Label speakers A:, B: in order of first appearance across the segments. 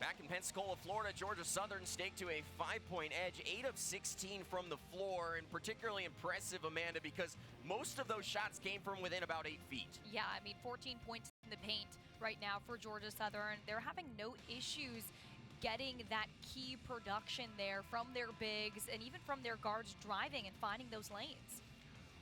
A: Back in Pensacola, Florida, Georgia Southern staked to a 5-point edge, 8 of 16 from the floor, and particularly impressive, Amanda, because most of those shots came from within about 8 feet.
B: Yeah, I mean, 14 points in the paint right now for Georgia Southern. They're having no issues getting that key production there from their bigs and even from their guards driving and finding those lanes.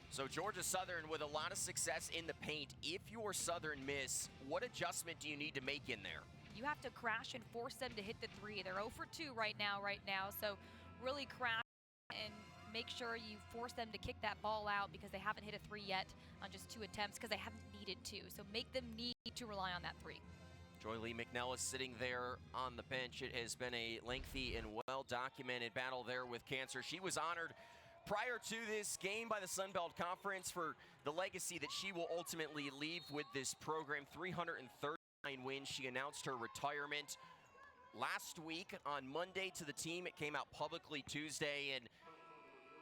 A: So Georgia Southern with a lot of success in the paint. If you're Southern Miss, what adjustment do you need to make in there?
B: You have to crash and force them to hit the three. They're 0 for 2 right now, so really crash and make sure you force them to kick that ball out because they haven't hit a three yet on just 2 attempts because they haven't needed to. So make them need to rely on that three.
A: Joy Lee McNellis sitting there on the bench. It has been a lengthy and well-documented battle there with cancer. She was honored prior to this game by the Sun Belt Conference for the legacy that she will ultimately leave with this program. 339 wins. She announced her retirement last week on Monday to the team. It came out publicly Tuesday, and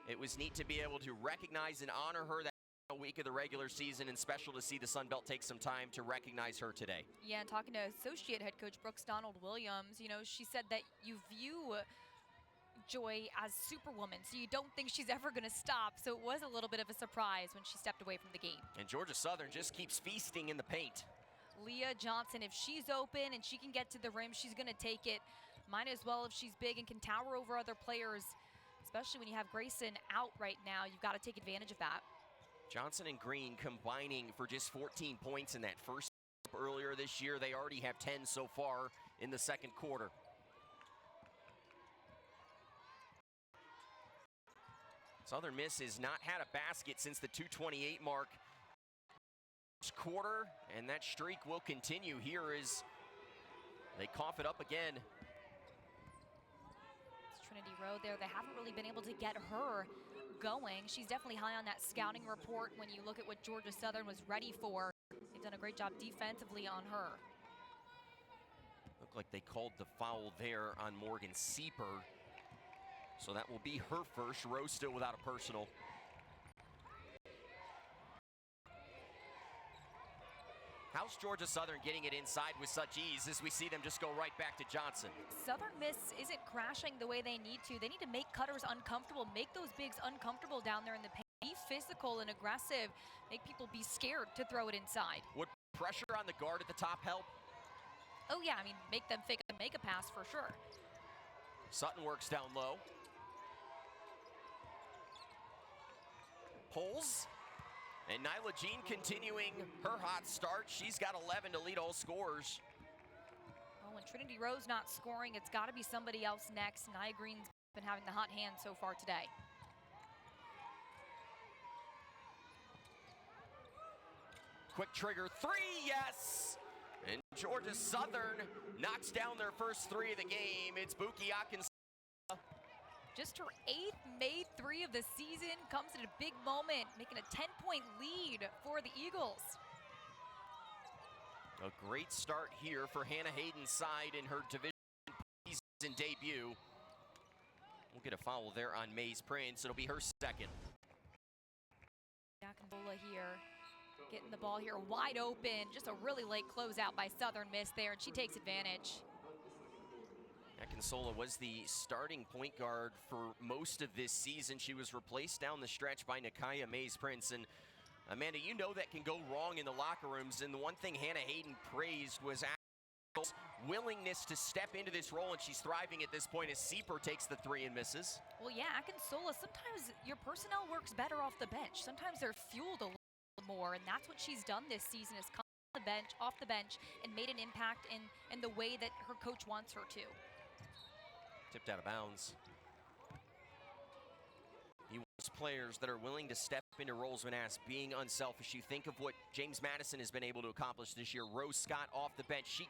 A: it was neat to be able to recognize and honor her that week of the regular season, and special to see the Sun Belt take some time to recognize her today.
B: Yeah, and talking to associate head coach Brooks Donald Williams, you know, she said that you view Joy as Superwoman, so you don't think she's ever going to stop. So it was a little bit of a surprise when she stepped away from the game.
A: And Georgia Southern just keeps feasting in the paint.
B: Leah Johnson, if she's open and she can get to the rim, she's going to take it. Might as well if she's big and can tower over other players, especially when you have Grayson out right now. You've got to take advantage of that.
A: Johnson and Green combining for just 14 points in that first earlier this year. They already have 10 so far in the second quarter. Southern Miss has not had a basket since the 2:28 mark first quarter, and that streak will continue here as they cough it up again.
B: It's Trinity Rowe there. They haven't really been able to get her going. She's definitely high on that scouting report when you look at what Georgia Southern was ready for. They've done a great job defensively on her.
A: Looked like they called the foul there on Morgan Sieper. So that will be her first. Rowe still without a personal. How's Georgia Southern getting it inside with such ease as we see them just go right back to Johnson?
B: Southern Miss isn't crashing the way they need to. They need to make cutters uncomfortable, make those bigs uncomfortable down there in the paint. Be physical and aggressive, make people be scared to throw it inside.
A: Would pressure on the guard at the top help?
B: Oh yeah, I mean, make them fake and make a pass for sure.
A: Sutton works down low. Pulls. And Nyla Jean continuing her hot start. She's got 11 to lead all scorers.
B: Oh, when Trinity Rowe's not scoring, it's got to be somebody else next. Nia Green's been having the hot hand so far today.
A: Quick trigger three, yes! And Georgia Southern knocks down their first three of the game. It's Buki Atkins.
B: Just her 8th made three of the season, comes at a big moment, making a 10-point lead for the Eagles.
A: A great start here for Hannah Hayden's side in her division season debut. We'll get a foul there on Mays Prince. It'll be her second.
B: Yakambola here, getting the ball here wide open. Just a really late closeout by Southern Miss there, and she takes advantage.
A: Akinsola was the starting point guard for most of this season. She was replaced down the stretch by Nakaya Mays Prince. And Amanda, you know that can go wrong in the locker rooms. And the one thing Hannah Hayden praised was Akinsola's willingness to step into this role, and she's thriving at this point as Sieper takes the three and misses.
B: Well, yeah, Akinsola, sometimes your personnel works better off the bench. Sometimes they're fueled a little more, and that's what she's done this season, is come off the bench, and made an impact in the way that her coach wants her to.
A: Tipped out of bounds. He wants players that are willing to step into roles when asked, being unselfish. You think of what James Madison has been able to accomplish this year. Rose Scott off the bench. She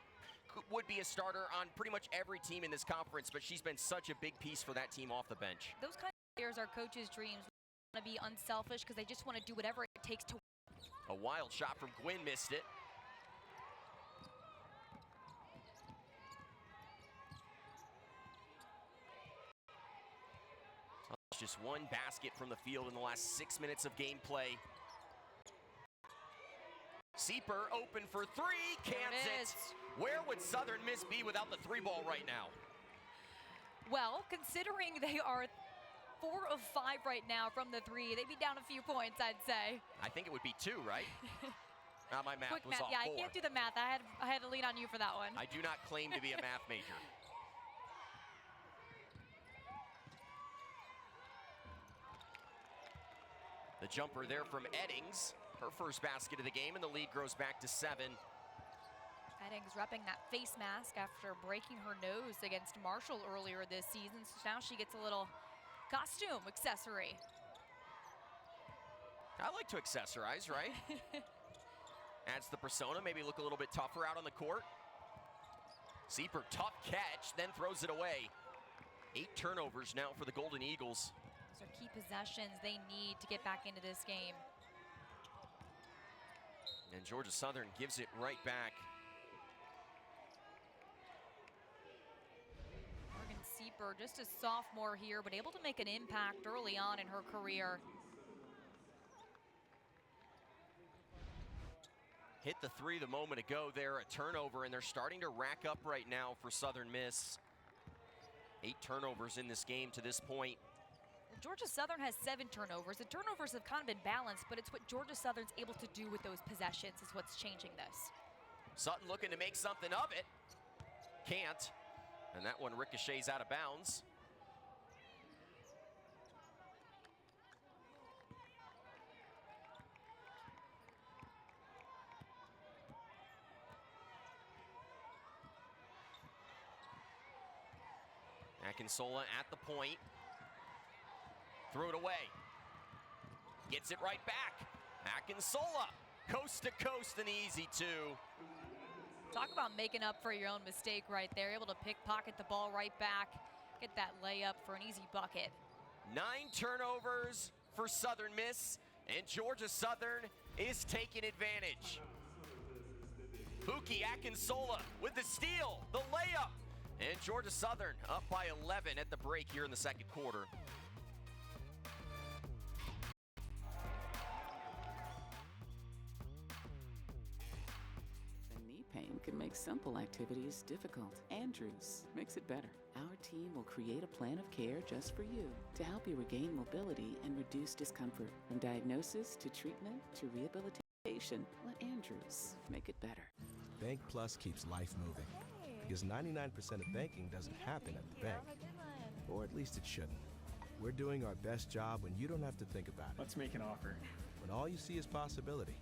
A: would be a starter on pretty much every team in this conference, but she's been such a big piece for that team off the bench.
B: Those kind of players are coaches' dreams. They want to be unselfish because they just want to do whatever it takes to win.
A: A wild shot from Gwynn, missed it. Just one basket from the field in the last 6 minutes of gameplay. Seeper open for three, cans it. Where would Southern Miss be without the three ball right now?
B: Well, considering they are 4 of 5 right now from the three, they'd be down a few points, I'd say.
A: I think it would be 2, right? My math
B: Quick
A: was
B: math.
A: off.
B: Yeah,
A: 4.
B: I can't do the math. I had to lean on you for that one.
A: I do not claim to be a math major. The jumper there from Eddings, her first basket of the game, and the lead grows back to 7.
B: Eddings repping that face mask after breaking her nose against Marshall earlier this season, so now she gets a little costume accessory.
A: I like to accessorize, right? Adds the persona, maybe look a little bit tougher out on the court. Seeper, tough catch, then throws it away. 8 turnovers now for the Golden Eagles.
B: Those are key possessions they need to get back into this game.
A: And Georgia Southern gives it right back.
B: Morgan Seeper, just a sophomore here, but able to make an impact early on in her career.
A: Hit the three the moment ago there, a turnover, and they're starting to rack up right now for Southern Miss. 8 turnovers in this game to this point.
B: Georgia Southern has 7 turnovers. The turnovers have kind of been balanced, but it's what Georgia Southern's able to do with those possessions is what's changing this.
A: Sutton looking to make something of it. Can't. And that one ricochets out of bounds. Akinsola at the point. Threw it away. Gets it right back. Akinsola, coast to coast, an easy 2.
B: Talk about making up for your own mistake right there. Able to pickpocket the ball right back. Get that layup for an easy bucket.
A: 9 turnovers for Southern Miss, and Georgia Southern is taking advantage. Buki Akinsola with the steal, the layup. And Georgia Southern up by 11 at the break here in the second quarter.
C: Knee pain can make simple activities difficult. Andrews makes it better. Our team will create a plan of care just for you to help you regain mobility and reduce discomfort. From diagnosis to treatment to rehabilitation, let Andrews make it better.
D: Bank Plus keeps life moving. Because 99% of banking doesn't happen at the bank. Or at least it shouldn't. We're doing our best job when you don't have to think about it.
E: Let's make an offer.
D: When all you see is possibility.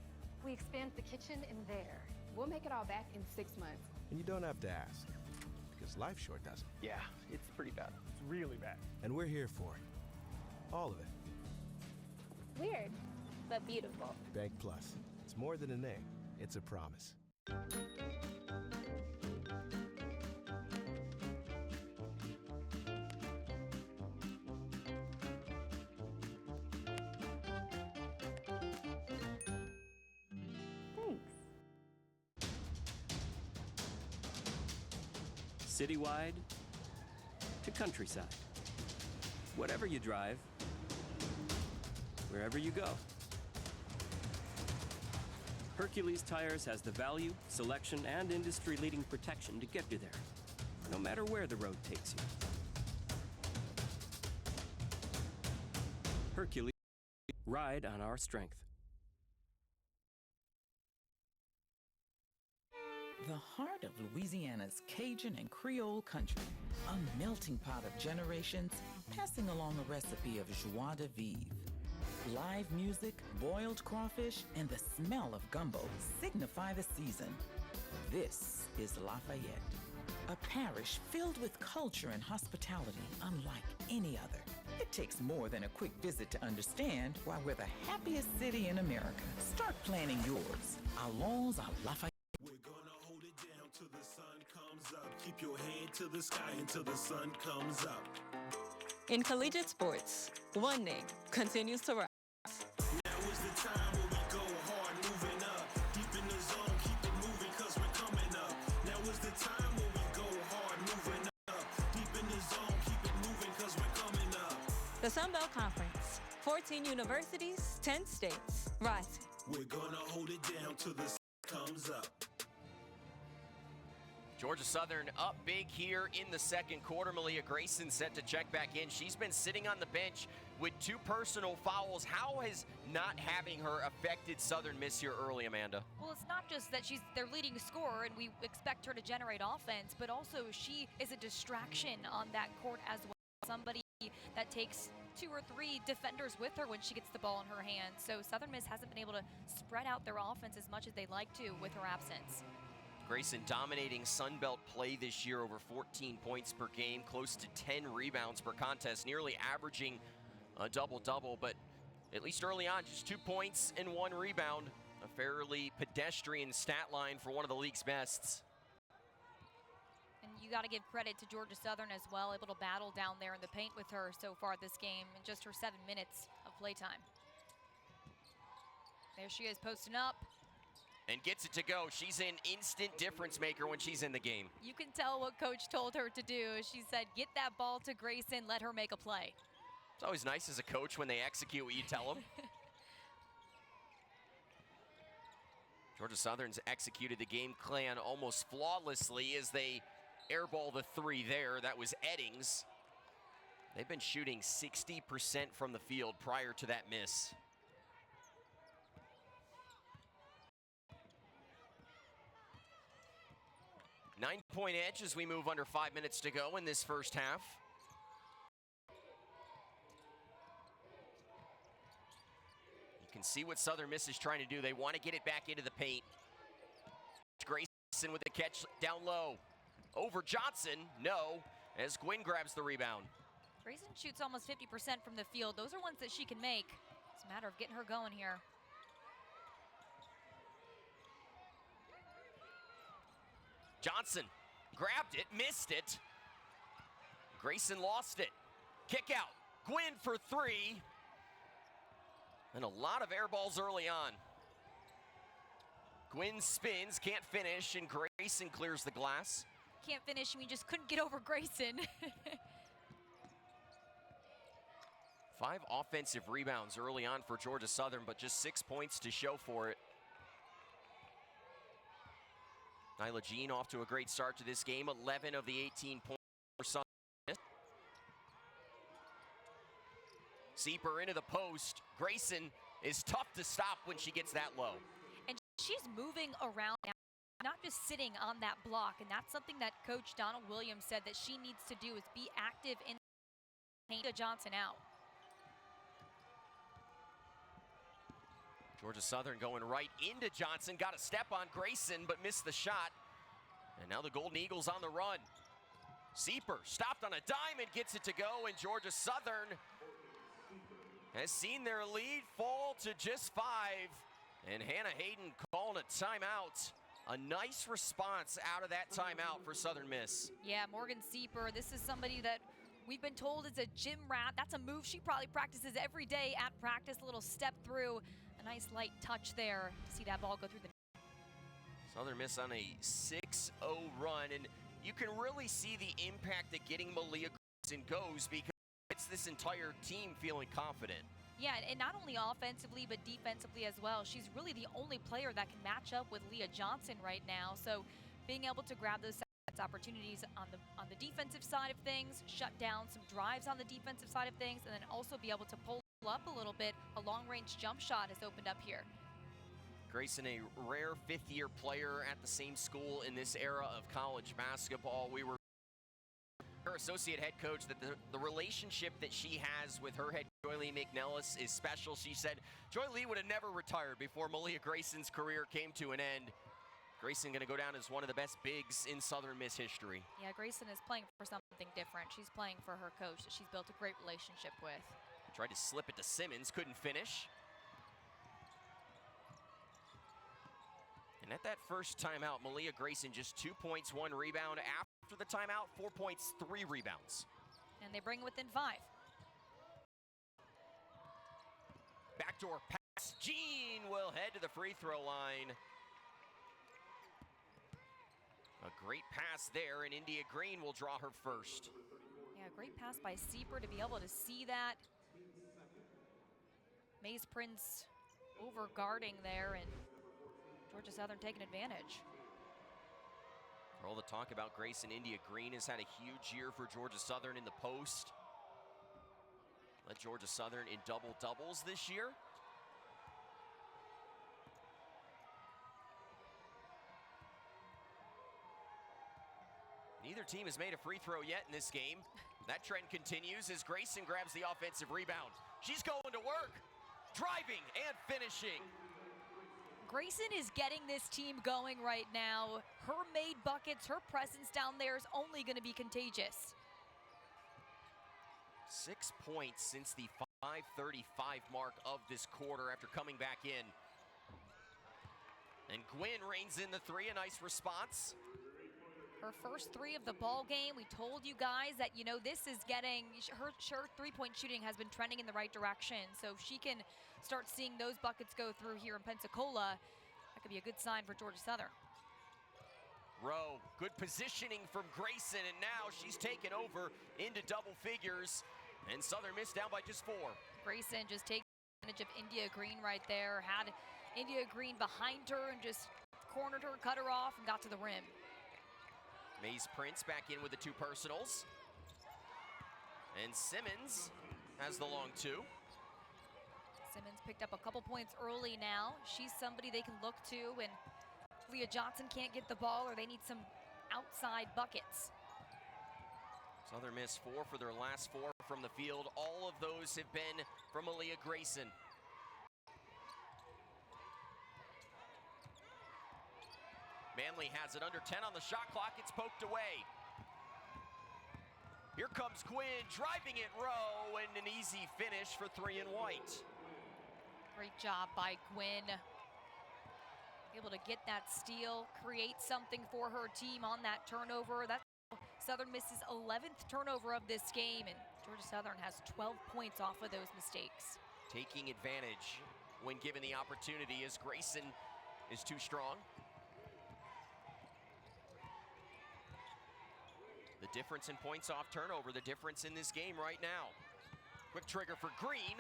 F: We expand the kitchen in there. We'll make it all back in 6 months.
D: And you don't have to ask. Because life sure doesn't.
E: Yeah, it's pretty bad. It's really bad.
D: And we're here for it. All of it.
F: Weird, but beautiful.
D: Bank Plus. It's more than a name. It's a promise.
G: Citywide to countryside. Whatever you drive, wherever you go. Hercules Tires has the value, selection, and industry-leading protection to get you there, no matter where the road takes you. Hercules, ride on our strength.
H: The heart of Louisiana's Cajun and Creole country, a melting pot of generations passing along a recipe of joie de vivre. Live music, boiled crawfish, and the smell of gumbo signify the season. This is Lafayette, a parish filled with culture and hospitality unlike any other. It takes more than a quick visit to understand why we're the happiest city in America. Start planning yours. Allons à Lafayette.
I: Till the sun comes up. Keep your head to the sky until the sun comes up.
J: In collegiate sports, one name continues to rise.
I: Now is the time where we go hard, moving up. Deep in the zone, keep it moving cause we're coming up. Now is the time where we go hard, moving up. Deep in the zone, keep it moving cause we're coming up.
J: The Sun Belt Conference, 14 universities, 10 states, rising.
I: We're gonna hold it down to the comes up.
A: Georgia Southern up big here in the second quarter. Malia Grayson set to check back in. She's been sitting on the bench with 2 personal fouls. How has not having her affected Southern Miss here early, Amanda?
B: Well, it's not just that she's their leading scorer and we expect her to generate offense, but also she is a distraction on that court as well. Somebody that takes 2 or 3 defenders with her when she gets the ball in her hands. So Southern Miss hasn't been able to spread out their offense as much as they'd like to with her absence.
A: Grayson dominating Sun Belt play this year, over 14 points per game, close to 10 rebounds per contest, nearly averaging a double-double, but at least early on, just 2 points and 1 rebound. A fairly pedestrian stat line for one of the league's bests.
B: And you got to give credit to Georgia Southern as well, able to battle down there in the paint with her so far this game in just her 7 minutes of playtime. There she is posting up.
A: And gets it to go. She's an instant difference maker when she's in the game.
B: You can tell what coach told her to do. She said, get that ball to Grayson, let her make a play.
A: It's always nice as a coach when they execute what you tell them. Georgia Southern's executed the game plan almost flawlessly as they airball the 3 there. That was Eddings. They've been shooting 60% from the field prior to that miss. Nine-point edge as we move under 5 minutes to go in this first half. You can see what Southern Miss is trying to do. They want to get it back into the paint. Grayson with the catch down low. Over Johnson, no, as Gwynn grabs the rebound.
B: Grayson shoots almost 50% from the field. Those are ones that she can make. It's a matter of getting her going here.
A: Johnson grabbed it, missed it. Grayson lost it. Kick out. Gwynn for 3. And a lot of air balls early on. Gwynn spins, can't finish, and Grayson clears the glass.
B: Can't finish, we just couldn't get over Grayson.
A: 5 offensive rebounds early on for Georgia Southern, but just 6 points to show for it. Nyla Jean off to a great start to this game. 11 of the 18 points for Southern Miss. Sieper into the post. Grayson is tough to stop when she gets that low.
B: And she's moving around now, not just sitting on that block. And that's something that Coach Donald Williams said that she needs to do, is be active in paint. Johnson out.
A: Georgia Southern going right into Johnson. Got a step on Grayson, but missed the shot. And now the Golden Eagles on the run. Sieper stopped on a dime and gets it to go, and Georgia Southern has seen their lead fall to just 5. And Hannah Hayden calling a timeout. A nice response out of that timeout for Southern Miss.
B: Yeah, Morgan Sieper, this is somebody that we've been told is a gym rat. That's a move she probably practices every day at practice. A little step through. A nice light touch there to see that ball go through the net.
A: Southern Miss on a 6-0 run, and you can really see the impact that getting Malia Grayson goes, because it's this entire team feeling confident.
B: Yeah, and not only offensively, but defensively as well. She's really the only player that can match up with Leah Johnson right now. So being able to grab those opportunities on the defensive side of things, shut down some drives on the defensive side of things, and then also be able to pull up a little bit. A long-range jump shot has opened up here.
A: Grayson, a rare 5th-year player at the same school in this era of college basketball. We were her associate head coach that the relationship that she has with her head Joy Lee McNellis is special. She said Joy Lee would have never retired before Malia Grayson's career came to an end. Grayson going to go down as one of the best bigs in Southern Miss history.
B: Yeah, Grayson is playing for something different. She's playing for her coach that she's built a great relationship with.
A: Tried to slip it to Simmons, couldn't finish. And at that first timeout, Malia Grayson just 2 points, 1 rebound. After the timeout, 4 points, 3 rebounds.
B: And they bring within 5.
A: Backdoor pass. Jean will head to the free throw line. A great pass there, and India Green will draw her first.
B: Yeah, great pass by Sieper to be able to see that. Maze Prince over guarding there, and Georgia Southern taking advantage.
A: For all the talk about Grayson, India Green has had a huge year for Georgia Southern in the post. Led Georgia Southern in double doubles this year. Neither team has made a free throw yet in this game. That trend continues as Grayson grabs the offensive rebound. She's going to work, driving and finishing.
B: Grayson is getting this team going right now. Her made buckets, her presence down there is only going to be contagious.
A: 6 points since the 5:35 mark of this quarter after coming back in. And Gwynn reins in the three, a nice response.
B: Her first three of the ball game. We told you guys that, you know, this is getting, her three-point shooting has been trending in the right direction. So if she can start seeing those buckets go through here in Pensacola, that could be a good sign for Georgia Southern.
A: Rowe, good positioning from Grayson, and now she's taken over into double figures. And Southern Miss down by just 4.
B: Grayson just takes advantage of India Green right there. Had India Green behind her and just cornered her, cut her off, and got to the rim.
A: Mays Prince back in with the 2 personals. And Simmons has the long 2.
B: Simmons picked up a couple points early now. She's somebody they can look to when Leah Johnson can't get the ball or they need some outside buckets.
A: Southern Miss 4 for their last 4 from the field. All of those have been from Aaliyah Grayson. Manley has it under 10 on the shot clock. It's poked away. Here comes Quinn driving it Rowe, and an easy finish for 3 in white.
B: Great job by Gwynn. Able to get that steal, create something for her team on that turnover. That's Southern Miss's 11th turnover of this game, and Georgia Southern has 12 points off of those mistakes.
A: Taking advantage when given the opportunity as Grayson is too strong. The difference in points off turnover, the difference in this game right now. Quick trigger for Green,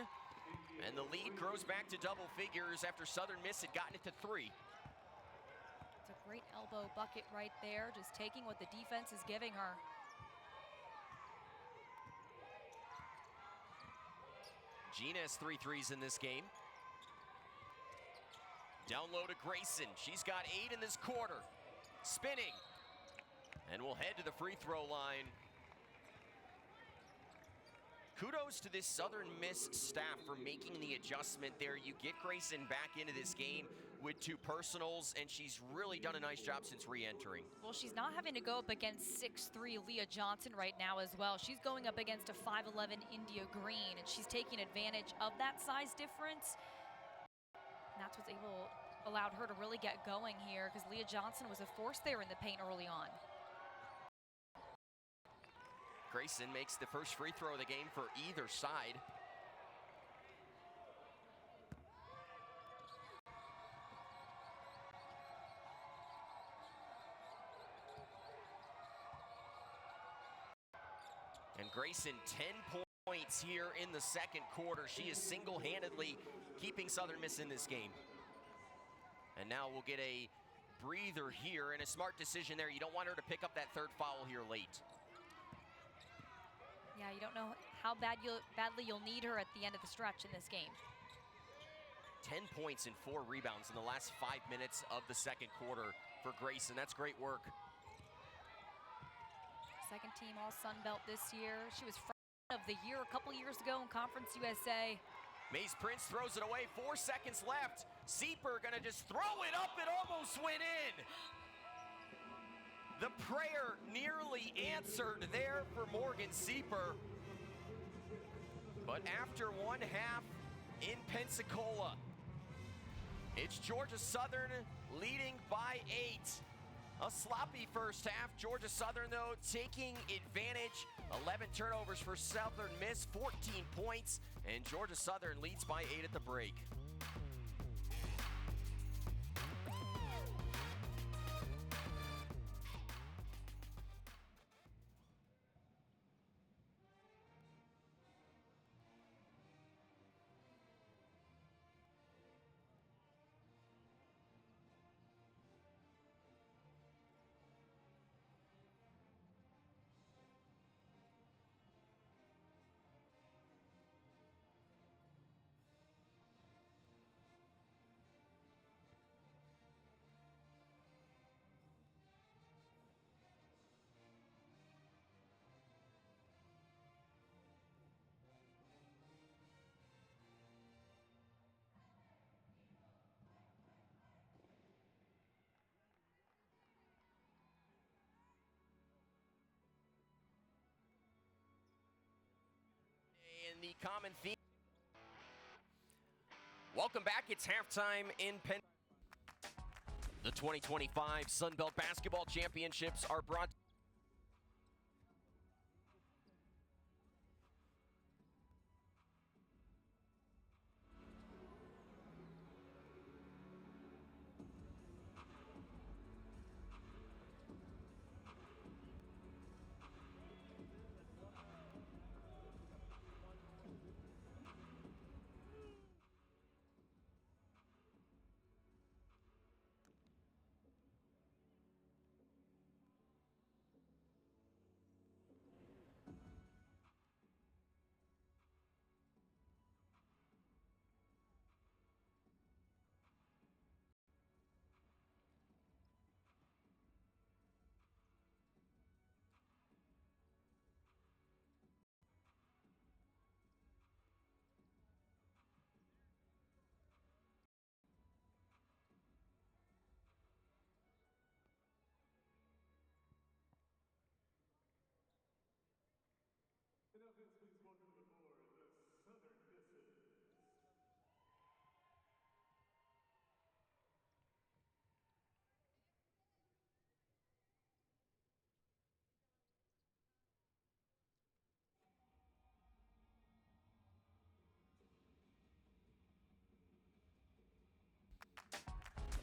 A: and the lead grows back to double figures after Southern Miss had gotten it to 3.
B: It's a great elbow bucket right there, just taking what the defense is giving her.
A: Gina has 3 threes in this game. Down low to Grayson. She's got 8 in this quarter. Spinning. And we'll head to the free throw line. Kudos to this Southern Miss staff for making the adjustment there. You get Grayson back into this game with 2 personals, and she's really done a nice job since re-entering.
B: Well, she's not having to go up against 6'3" Leah Johnson right now as well. She's going up against a 5'11" India Green, and she's taking advantage of that size difference. And that's what's allowed her to really get going here, because Leah Johnson was a force there in the paint early on.
A: Grayson makes the first free throw of the game for either side. And Grayson, 10 points here in the second quarter. She is single-handedly keeping Southern Miss in this game. And now we'll get a breather here, and a smart decision there. You don't want her to pick up that 3rd foul here late.
B: Yeah, you don't know how badly you'll need her at the end of the stretch in this game.
A: 10 points and 4 rebounds in the last 5 minutes of the second quarter for Grayson. That's great work.
B: Second team all Sun Belt this year. She was freshman of the year a couple years ago in Conference USA.
A: Mays Prince throws it away, 4 seconds left. Sieper gonna just throw it up, it almost went in. The prayer nearly answered there for Morgan Sieper. But after 1 half in Pensacola, it's Georgia Southern leading by 8. A sloppy first half. Georgia Southern, though, taking advantage. 11 turnovers for Southern Miss, 14 points, and Georgia Southern leads by 8 at the break. the common theme. Welcome back. It's halftime in Penn. The 2025 Sun Belt Basketball Championships are brought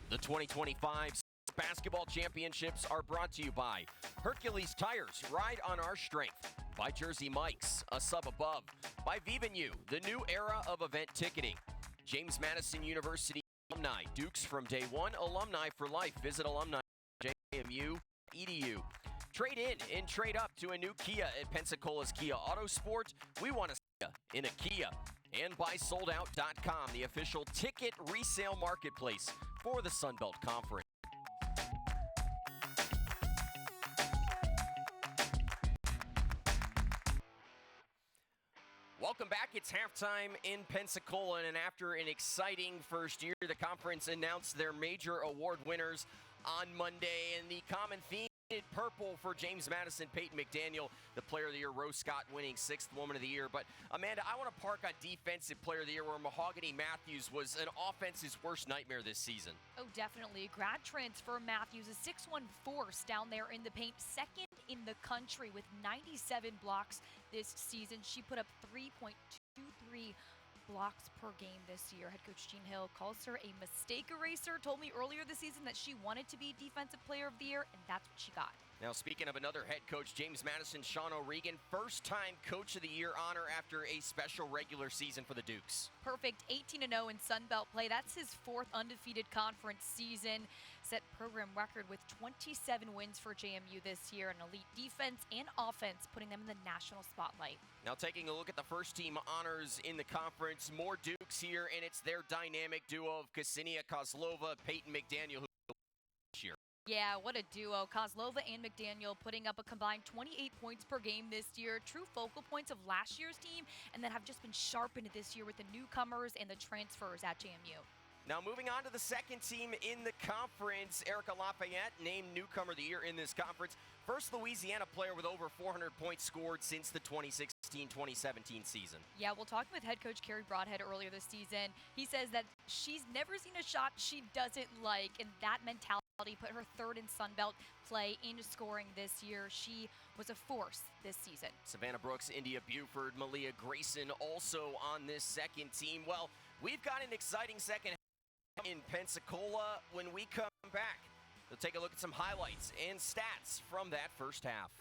A: The 2025 Basketball Championships are brought to you by Hercules Tires, ride on our strength. By Jersey Mike's, a sub above. By Vivenu, the new era of event ticketing. James Madison University alumni, Dukes from day one, alumni for life. Visit alumni.jmu.edu. Trade in and trade up to a new Kia at Pensacola's Kia Autosport. We want to see you in a Kia. And by SoldOut.com, the official ticket resale marketplace for the Sun Belt Conference. Welcome back. It's halftime in Pensacola, and after an exciting first year, the conference announced their major award winners on Monday, and the common theme purple for James Madison, Peyton McDaniel, the Player of the Year, Rose Scott winning 6th Woman of the Year. But Amanda, I want to park on Defensive Player of the Year, where Mahogany Matthews was an offense's worst nightmare this season.
B: Oh, definitely. Grad transfer Matthews, a 6'1" force down there in the paint, second in the country with 97 blocks this season. She put up 3.23 blocks per game this year. Head coach Gene Hill calls her a mistake eraser, told me earlier this season that she wanted to be Defensive Player of the Year, and that's what she got.
A: Now, speaking of another head coach, James Madison, Sean O'Regan, first-time Coach of the Year honor after a special regular season for the Dukes.
B: Perfect, 18-0 in Sun Belt play. That's his 4th undefeated conference season. Set program record with 27 wins for JMU this year, an elite defense and offense, putting them in the national spotlight.
A: Now, taking a look at the first-team honors in the conference, more Dukes here, and it's their dynamic duo of Ksenia Kozlova, Peyton McDaniel, who this year.
B: Yeah, what a duo. Kozlova and McDaniel putting up a combined 28 points per game this year. True focal points of last year's team, and that have just been sharpened this year with the newcomers and the transfers at JMU.
A: Now, moving on to the second team in the conference, Erica Lafayette named Newcomer of the Year in this conference. First Louisiana player with over 400 points scored since the 2016-2017 season.
B: Yeah, we'll talk with head coach Carrie Broadhead earlier this season. He says that she's never seen a shot she doesn't like, and that mentality put her 3rd in Sun Belt play in scoring this year. She was a force this season.
A: Savannah Brooks, India Buford, Malia Grayson also on this second team. Well, we've got an exciting second in Pensacola. When we come back, we'll take a look at some highlights and stats from that first half.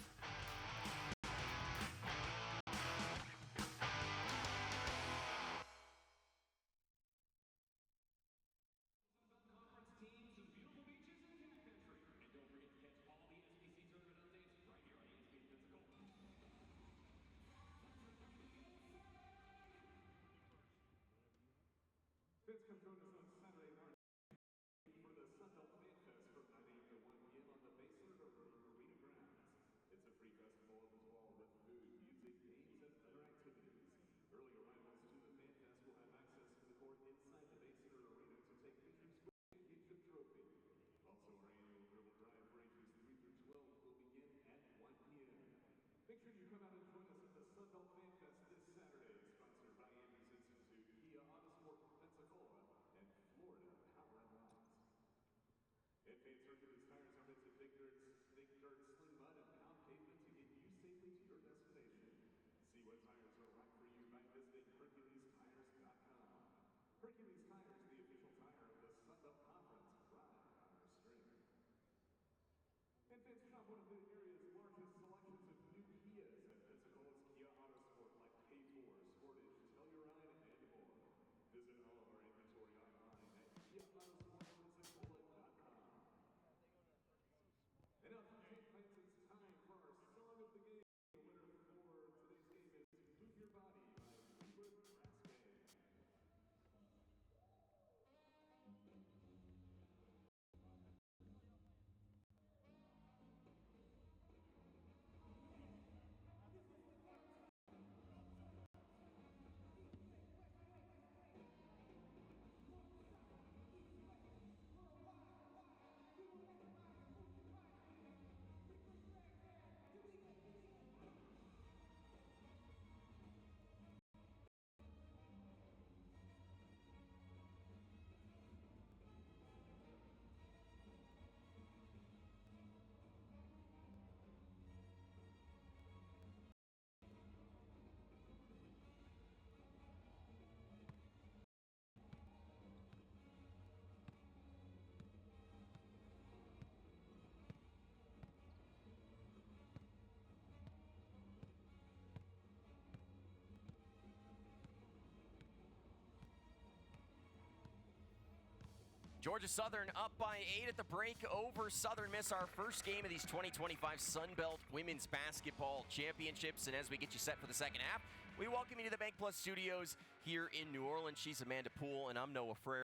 A: Georgia Southern up by 8 at the break over Southern Miss, our first game of these 2025 Sun Belt Women's Basketball Championships. And as we get you set for the second half, we welcome you to the Bank Plus Studios here in New Orleans. She's Amanda Poole, and I'm Noah Frere.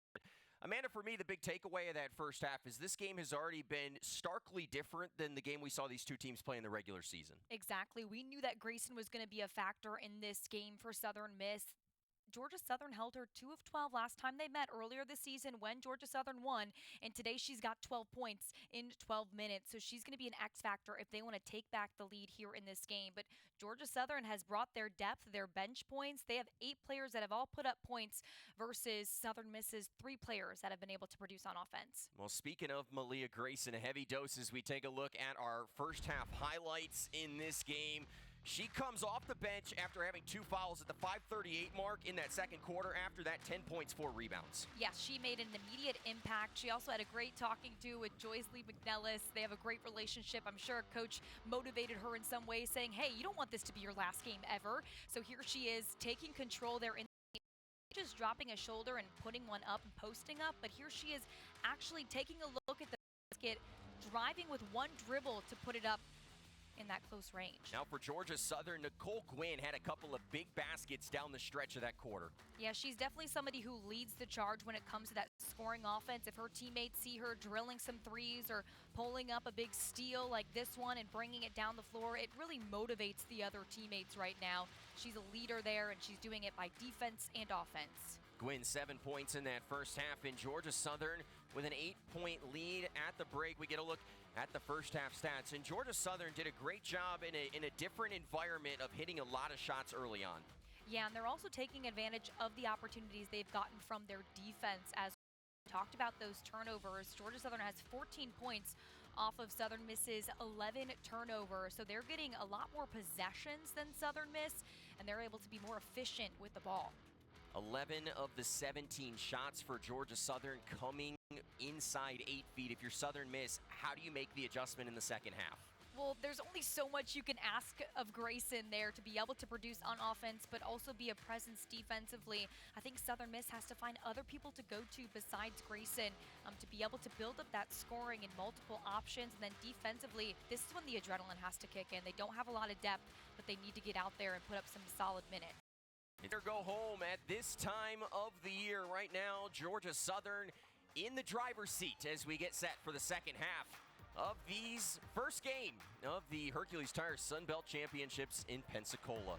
A: Amanda, for me, the big takeaway of that first half is this game has already been starkly different than the game we saw these two teams play in the regular season.
B: Exactly. We knew that Grayson was going to be a factor in this game for Southern Miss. Georgia Southern held her 2 of 12 last time they met earlier this season when Georgia Southern won, and today she's got 12 points in 12 minutes, so she's going to be an X factor if they want to take back the lead here in this game. But Georgia Southern has brought their depth, their bench points. They have 8 players that have all put up points versus Southern Miss's 3 players that have been able to produce on offense.
A: Well, speaking of Malia Grayson, a heavy dose as we take a look at our first half highlights in this game. She comes off the bench after having 2 fouls at the 5:38 mark in that second quarter. After that, 10 points, 4 rebounds.
B: Yes, she made an immediate impact. She also had a great talking to with Joyce Lee McNellis. They have a great relationship. I'm sure coach motivated her in some way, saying, hey, you don't want this to be your last game ever. So here she is taking control there in just dropping a shoulder and putting one up and posting up. But here she is actually taking a look at the basket, driving with one dribble to put it up in that close range.
A: Now for Georgia Southern, Nicole Gwynn had a couple of big baskets down the stretch of that quarter.
B: Yeah, she's definitely somebody who leads the charge when it comes to that scoring offense. If her teammates see her drilling some threes or pulling up a big steal like this one and bringing it down the floor, it really motivates the other teammates right now. She's a leader there, and she's doing it by defense and offense.
A: Gwynn, 7 points in that first half, in Georgia Southern with an 8-point lead at the break. We get a look at the first half stats, and Georgia Southern did a great job in a different environment of hitting a lot of shots early on.
B: Yeah, and they're also taking advantage of the opportunities they've gotten from their defense. As we talked about those turnovers, Georgia Southern has 14 points off of Southern Miss's 11 turnovers, so they're getting a lot more possessions than Southern Miss, and they're able to be more efficient with the ball.
A: 11 of the 17 shots for Georgia Southern coming inside 8 feet. If you're Southern Miss, how do you make the adjustment in the second half?
B: Well, there's only so much you can ask of Grayson there to be able to produce on offense, but also be a presence defensively. I think Southern Miss has to find other people to go to besides Grayson to be able to build up that scoring and multiple options. And then defensively, this is when the adrenaline has to kick in. They don't have a lot of depth, but they need to get out there and put up some solid minutes.
A: Or go home at this time of the year. Right now, Georgia Southern in the driver's seat as we get set for the second half of these first game of the Hercules Tire Sun Belt Championships in Pensacola.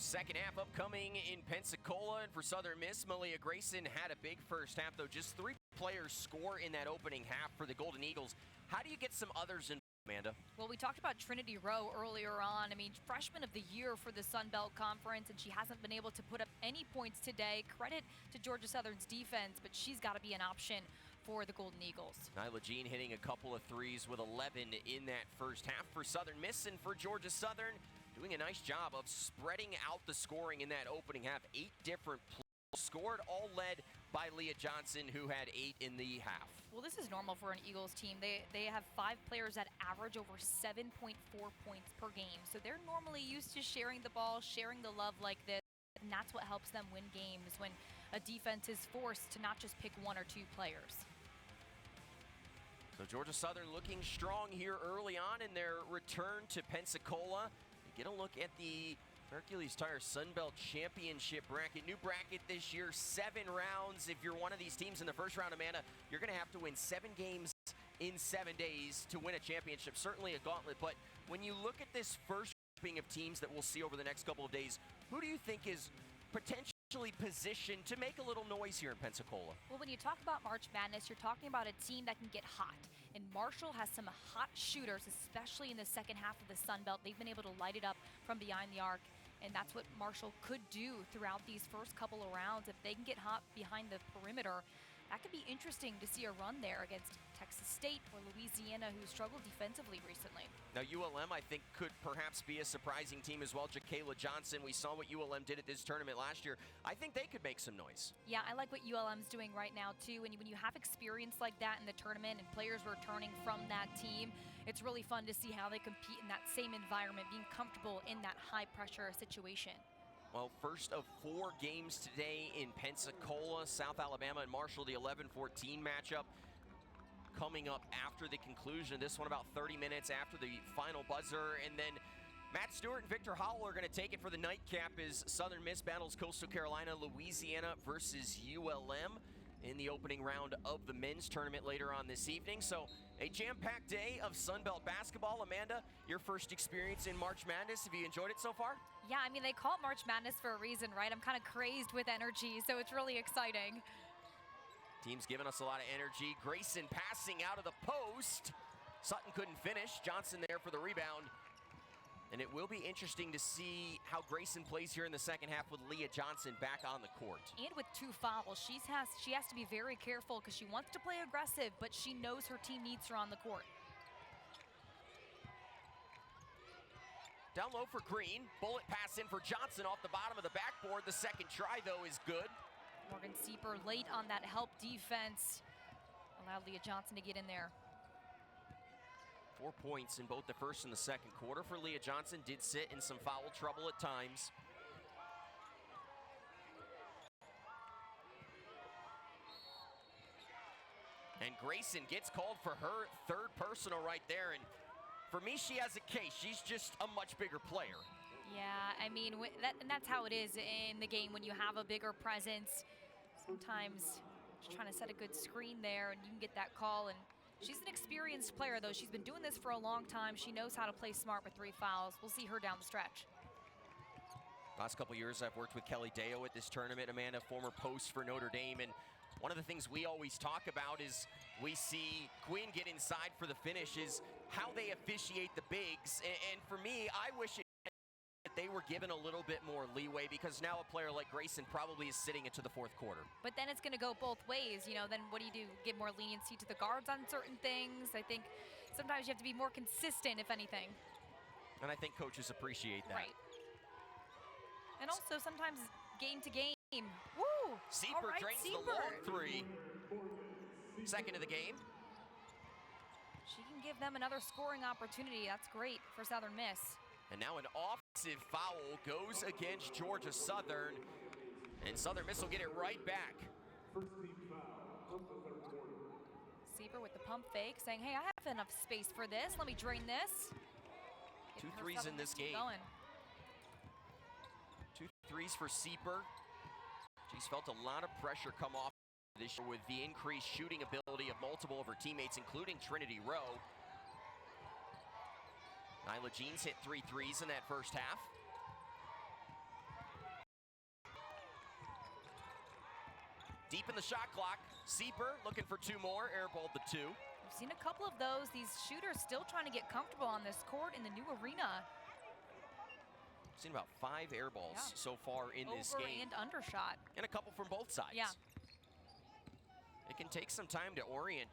A: Second half upcoming in Pensacola, and for Southern Miss, Malia Grayson had a big first half, though just 3 players score in that opening half for the Golden Eagles. How do you get some others in, Amanda?
B: Well, we talked about Trinity Rowe earlier on. I mean, freshman of the year for the Sun Belt Conference, and she hasn't been able to put up any points today. Credit to Georgia Southern's defense, but she's got to be an option for the Golden Eagles. Nyla
A: Jean hitting a couple of threes with 11 in that first half for Southern Miss, and for Georgia Southern, doing a nice job of spreading out the scoring in that opening half. 8 different players scored, all led by Leah Johnson, who had 8 in the half.
B: Well, this is normal for an Eagles team. They have 5 players that average over 7.4 points per game. So they're normally used to sharing the ball, sharing the love like this. And that's what helps them win games when a defense is forced to not just pick 1 or 2 players.
A: So Georgia Southern looking strong here early on in their return to Pensacola. Get a look at the Hercules Tire Sun Belt Championship bracket. New bracket this year, 7 rounds. If you're one of these teams in the first round, Amanda, you're going to have to win 7 games in 7 days to win a championship. Certainly a gauntlet, but when you look at this first grouping of teams that we'll see over the next couple of days, who do you think is potentially positioned to make a little noise here in Pensacola?
B: Well, when you talk about March Madness, you're talking about a team that can get hot. And Marshall has some hot shooters, especially in the second half of the Sun Belt. They've been able to light it up from behind the arc, and that's what Marshall could do throughout these first couple of rounds. If they can get hot behind the perimeter, that could be interesting to see a run there against Texas State or Louisiana, who struggled defensively recently.
A: Now, ULM, I think, could perhaps be a surprising team as well. Jacayla Johnson, we saw what ULM did at this tournament last year. I think they could make some noise.
B: Yeah, I like what ULM's doing right now, too. And when you have experience like that in the tournament and players returning from that team, it's really fun to see how they compete in that same environment, being comfortable in that high-pressure situation.
A: Well, first of 4 games today in Pensacola, South Alabama and Marshall, the 11-14 matchup coming up after the conclusion. This one about 30 minutes after the final buzzer. And then Matt Stewart and Victor Howell are going to take it for the nightcap as Southern Miss battles Coastal Carolina, Louisiana versus ULM in the opening round of the men's tournament later on this evening. So a jam-packed day of Sun Belt basketball. Amanda, your first experience in March Madness. Have you enjoyed it so far?
B: Yeah, I mean, they call it March Madness for a reason, right? I'm kind of crazed with energy, so it's really exciting.
A: Team's giving us a lot of energy. Grayson passing out of the post. Sutton couldn't finish. Johnson there for the rebound. And it will be interesting to see how Grayson plays here in the second half with Leah Johnson back on the court.
B: And with 2 fouls, she has to be very careful because she wants to play aggressive, but she knows her team needs her on the court.
A: Down low for Green. Bullet pass in for Johnson off the bottom of the backboard. The second try, though, is good.
B: Morgan Sieper late on that help defense. Allowed Leah Johnson to get in there.
A: 4 points in both the first and the second quarter for Leah Johnson. Did sit in some foul trouble at times. And Grayson gets called for her 3rd personal right there. And for me, she has a case. She's just a much bigger player.
B: Yeah, I mean, and that's how it is in the game when you have a bigger presence. Sometimes just trying to set a good screen there and you can get that call. And she's an experienced player, though. She's been doing this for a long time. She knows how to play smart with 3 fouls. We'll see her down the stretch.
A: Last couple years, I've worked with Kelly Deo at this tournament, Amanda, former post for Notre Dame. And one of the things we always talk about is we see Quinn get inside for the finish is how they officiate the bigs. And for me, I wish they were given a little bit more leeway because now a player like Grayson probably is sitting into the 4th quarter.
B: But then it's going to go both ways. You know, then what do? Give more leniency to the guards on certain things? I think sometimes you have to be more consistent, if anything.
A: And I think coaches appreciate that.
B: Right. And also sometimes game to game. Woo!
A: Sieper drains the long 3. Second of the game.
B: She can give them another scoring opportunity. That's great for Southern Miss.
A: And now an offensive foul goes against Georgia Southern. And Southern Miss will get it right back.
B: Sieper with the pump fake, saying, hey, I have enough space for this. Let me drain this.
A: 2 threes in this game. 2 threes for Sieper. She's felt a lot of pressure come off this year with the increased shooting ability of multiple of her teammates, including Trinity Rowe. Nyla Jeans hit 3 threes in that first half. Deep in the shot clock. Sieper looking for 2 more. Airballed the 2.
B: We've seen a couple of those. These shooters still trying to get comfortable on this court in the new arena.
A: Seen about 5 air balls so far in this game.
B: Over and undershot.
A: And a couple from both sides.
B: Yeah.
A: It can take some time to orient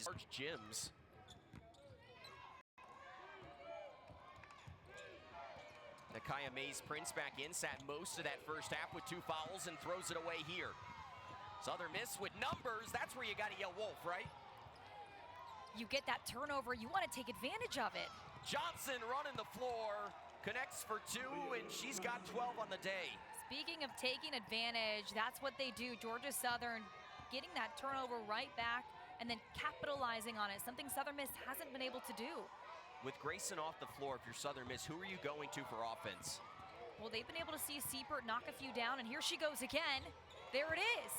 A: large gyms. Nakaya Mays-Prince back in, sat most of that first half with 2 fouls and throws it away here. Southern Miss with numbers, that's where you gotta yell wolf, right?
B: You get that turnover, you wanna take advantage of it.
A: Johnson running the floor, connects for 2, and she's got 12 on the day.
B: Speaking of taking advantage, that's what they do. Georgia Southern getting that turnover right back and then capitalizing on it, something Southern Miss hasn't been able to do.
A: With Grayson off the floor, if you're Southern Miss, who are you going to for offense?
B: Well, they've been able to see Siepert knock a few down, and here she goes again. There it is.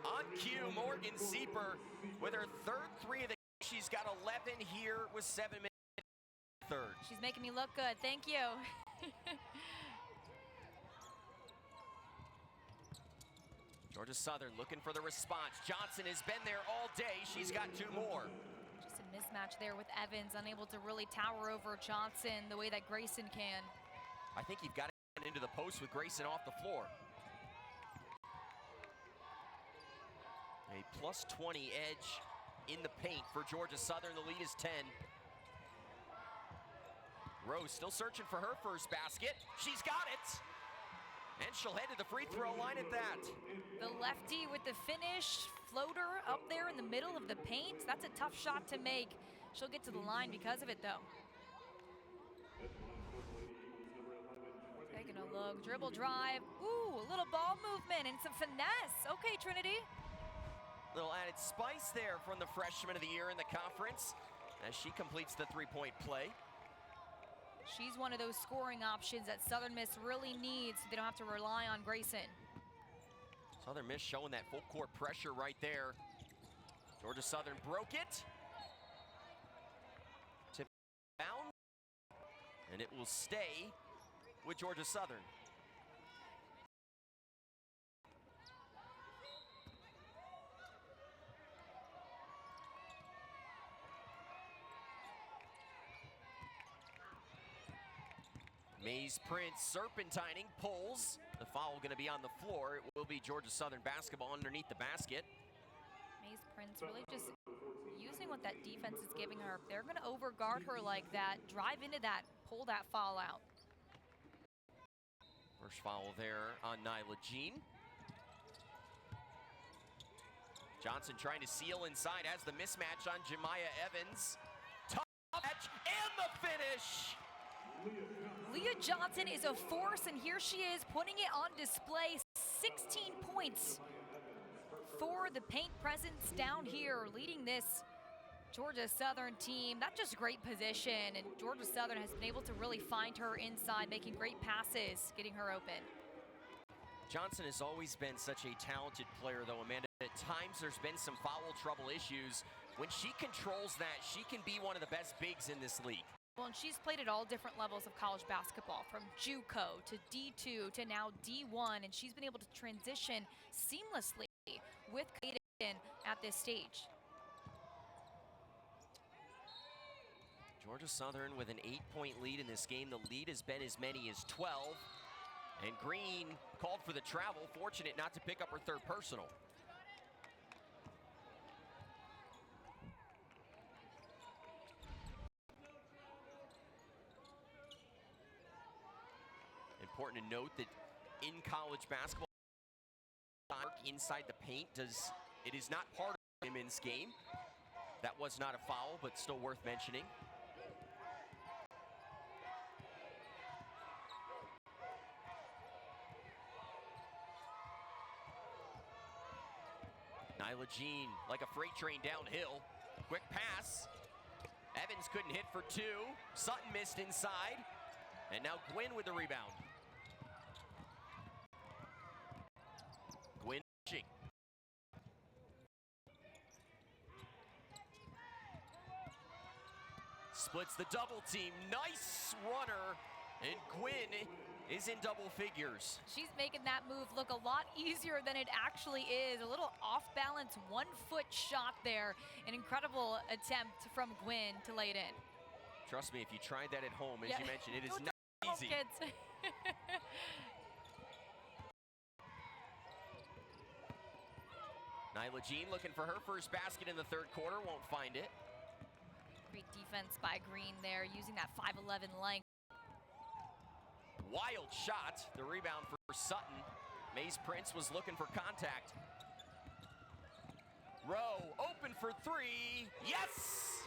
A: On cue, Morgan Sieper with her 3rd 3 of the game. She's got 11 here with 7 minutes. 3rd.
B: She's making me look good. Thank you.
A: Georgia Southern looking for the response. Johnson has been there all day. She's got 2 more.
B: Just a mismatch there with Evans, unable to really tower over Johnson the way that Grayson can.
A: I think you've got to get into the post with Grayson off the floor. A plus 20 edge in the paint for Georgia Southern. The lead is 10. Rose still searching for her first basket. She's got it. And she'll head to the free throw line at that.
B: The lefty with the finish, floater up there in the middle of the paint. That's a tough shot to make. She'll get to the line because of it, though. Taking a look, dribble drive. Ooh, a little ball movement and some finesse. Okay, Trinity.
A: Little added spice there from the freshman of the year in the conference as she completes the 3-point play.
B: She's one of those scoring options that Southern Miss really needs so they don't have to rely on Grayson.
A: Southern Miss showing that full court pressure right there. Georgia Southern broke it. Tip down. And it will stay with Georgia Southern. Mays-Prince serpentining, pulls. The foul going to be on the floor. It will be Georgia Southern basketball underneath the basket.
B: Mays-Prince really just using what that defense is giving her. If they're going to overguard her like that, drive into that, pull that foul out.
A: First foul there on Nyla Jean. Johnson trying to seal inside, has the mismatch on Jemiah Evans. Tough match and the finish.
B: Leah Johnson is a force, and here she is putting it on display. 16 points for the paint presence down here, leading this Georgia Southern team. Not just great position, and Georgia Southern has been able to really find her inside, making great passes, getting her open.
A: Johnson has always been such a talented player, though, Amanda. At times there's been some foul trouble issues. When she controls that, she can be one of the best bigs in this league.
B: Well, and she's played at all different levels of college basketball, from JUCO to D2 to now D1, and she's been able to transition seamlessly with Clayton at this stage.
A: Georgia Southern with an 8-point lead in this game. The lead has been as many as 12. And Green called for the travel, fortunate not to pick up her 3rd personal. Important to note that in college basketball, inside the paint it is not part of the women's game. That was not a foul, but still worth mentioning. Nyla Jean like a freight train downhill. Quick pass. Evans couldn't hit for 2. Sutton missed inside. And now Gwynn with the rebound. Gwynn pushing. Splits the double team. Nice runner And Gwynn is in double figures.
B: She's making that move look a lot easier than it actually is. A little off-balance, one-foot shot there. An incredible attempt from Gwynn to lay it in.
A: Trust me, if you tried that at home, as you mentioned, it is not easy.
B: Kids.
A: Nyla Jean looking for her first basket in the third quarter, won't find it.
B: Great defense by Green there, using that 5'11" length.
A: Wild shot, the rebound for Sutton. Maze Prince was looking for contact. Rowe open for three, yes!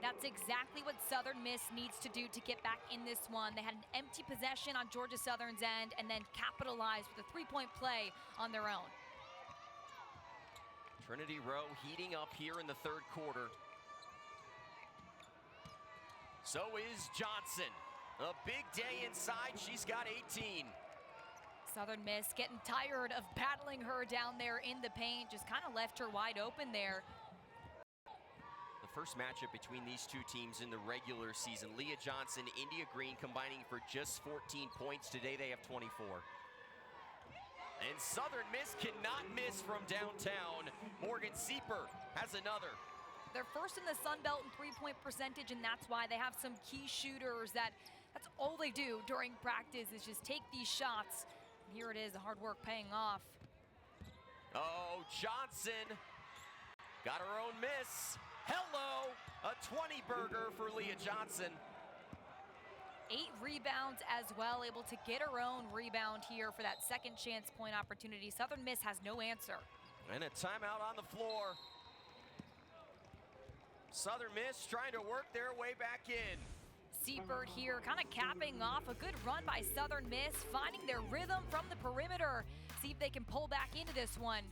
B: That's exactly what Southern Miss needs to do to get back in this one. They had an empty possession on Georgia Southern's end and then capitalized with a three-point play on their own.
A: Trinity Rowe heating up here in the third quarter. So is Johnson. A big day inside, she's got 18.
B: Southern Miss getting tired of battling her down there in the paint, just kind of left her wide open there.
A: The first matchup between these two teams in the regular season. Leah Johnson, India Green combining for just 14 points. Today they have 24. And Southern Miss cannot miss from downtown. Morgan Sieper has another.
B: They're first in the Sun Belt in three-point percentage, and that's why they have some key shooters that's all they do during practice is just take these shots. And here it is, the hard work paying off.
A: Oh, Johnson got her own miss. Hello, a 20-burger for Leah Johnson.
B: 8 rebounds as well, able to get her own rebound here for that second chance point opportunity. Southern Miss has no answer.
A: And a timeout on the floor. Southern Miss trying to work their way back in.
B: Seabird here kind of capping off a good run by Southern Miss, finding their rhythm from the perimeter. See if they can pull back into this one.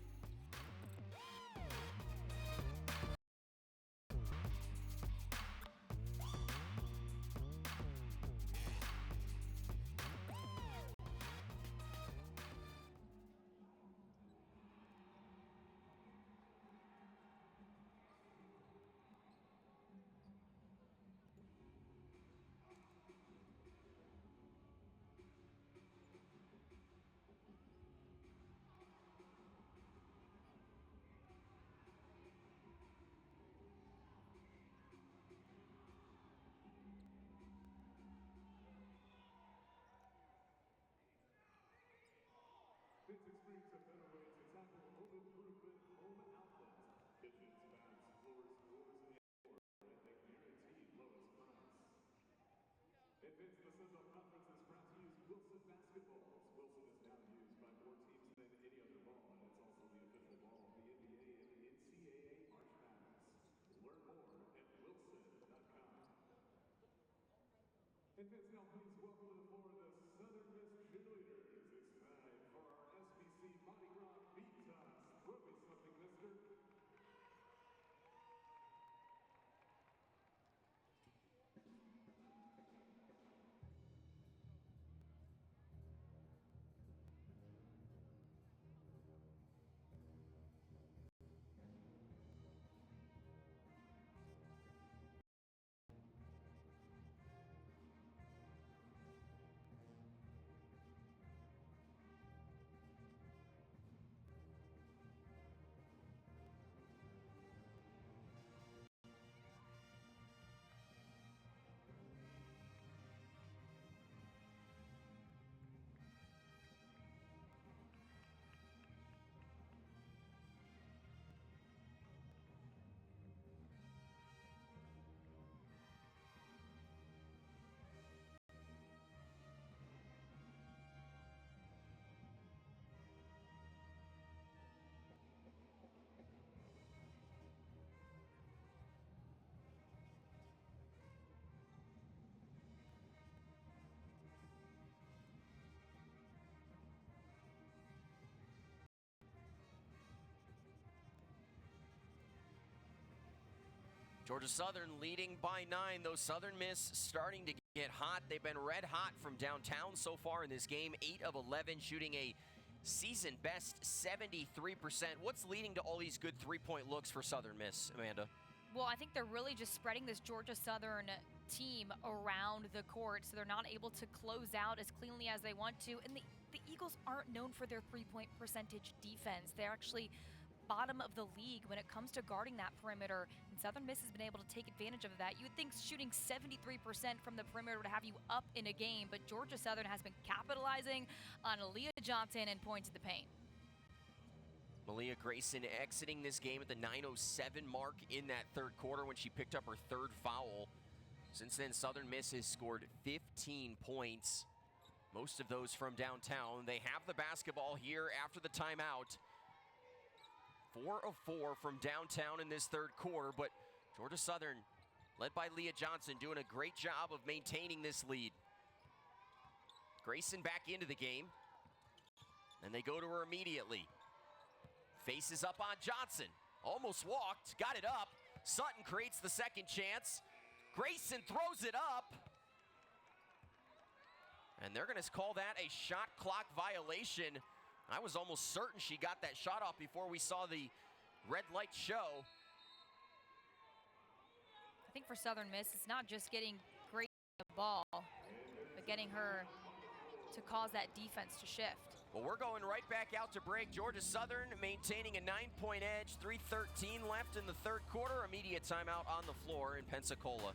K: Advance now, please welcome to the floor the Southern Miss cheerleaders. It's time for our SBC Mardi Gras beat toss. Throw me something, mister.
A: Georgia Southern leading by 9, though Southern Miss starting to get hot. They've been red hot from downtown so far in this game, 8 of 11, shooting a season best 73%. What's leading to all these good three-point looks for Southern Miss, Amanda?
B: Well, I think they're really just spreading this Georgia Southern team around the court, so they're not able to close out as cleanly as they want to. And the Eagles aren't known for their three-point percentage defense. They're actually bottom of the league when it comes to guarding that perimeter, and Southern Miss has been able to take advantage of that. You would think shooting 73% from the perimeter would have you up in a game, but Georgia Southern has been capitalizing on Leah Johnson and points to the paint.
A: Malia Grayson exiting this game at the 9:07 mark in that third quarter when she picked up her third foul. Since then, Southern Miss has scored 15 points, most of those from downtown. They have the basketball here after the timeout. 4 of 4 from downtown in this third quarter, but Georgia Southern, led by Leah Johnson, doing a great job of maintaining this lead. Grayson back into the game, and they go to her immediately. Faces up on Johnson, almost walked, got it up. Sutton creates the second chance. Grayson throws it up, and they're gonna call that a shot clock violation. I was almost certain she got that shot off before we saw the red light show.
B: I think for Southern Miss, it's not just getting Grayson the ball, but getting her to cause that defense to shift.
A: Well, we're going right back out to break. Georgia Southern maintaining a 9-point edge, 3:13 left in the third quarter. Immediate timeout on the floor in Pensacola.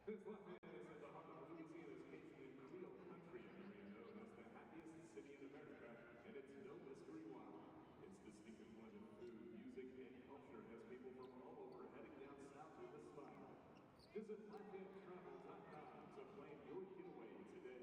K: This Lafayette is at the heart of Louisiana's Cajun and Creole country area known as the happiest city in America, and it's no mystery why. Its distinctive blend of food, music, and culture has people from all over heading down south with a smile. Visit LafayetteTravel.com to plan your getaway today.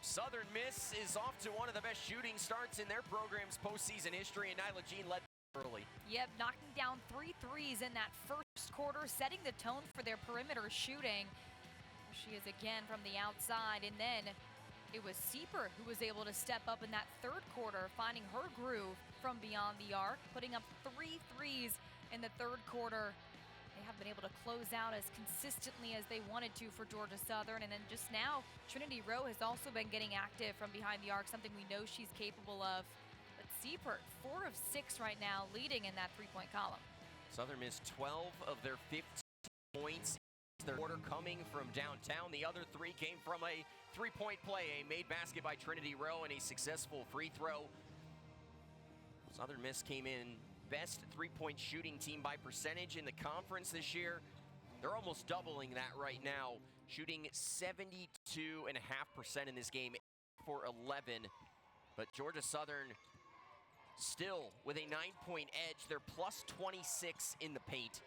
A: Southern Miss is off to one of the best shooting starts in their program's postseason history, and Nyla Jean led early.
B: Yep, knocking down 3 threes in that first quarter, setting the tone for their perimeter shooting. She is again from the outside, and then it was Sieper who was able to step up in that third quarter, finding her groove from beyond the arc, putting up 3 threes in the third quarter. They have been able to close out as consistently as they wanted to for Georgia Southern. And then just now, Trinity Rowe has also been getting active from behind the arc, something we know she's capable of. But Siepert, 4 of 6 right now, leading in that three-point column.
A: Southern missed 12 of their 15 points. Their quarter coming from downtown. The other 3 came from a three-point play, a made basket by Trinity Rowe and a successful free throw. Southern Miss came in best three-point shooting team by percentage in the conference this year. They're almost doubling that right now, shooting 72.5% in this game, 8 for 11. But Georgia Southern still with a 9-point edge. They're plus 26 in the paint.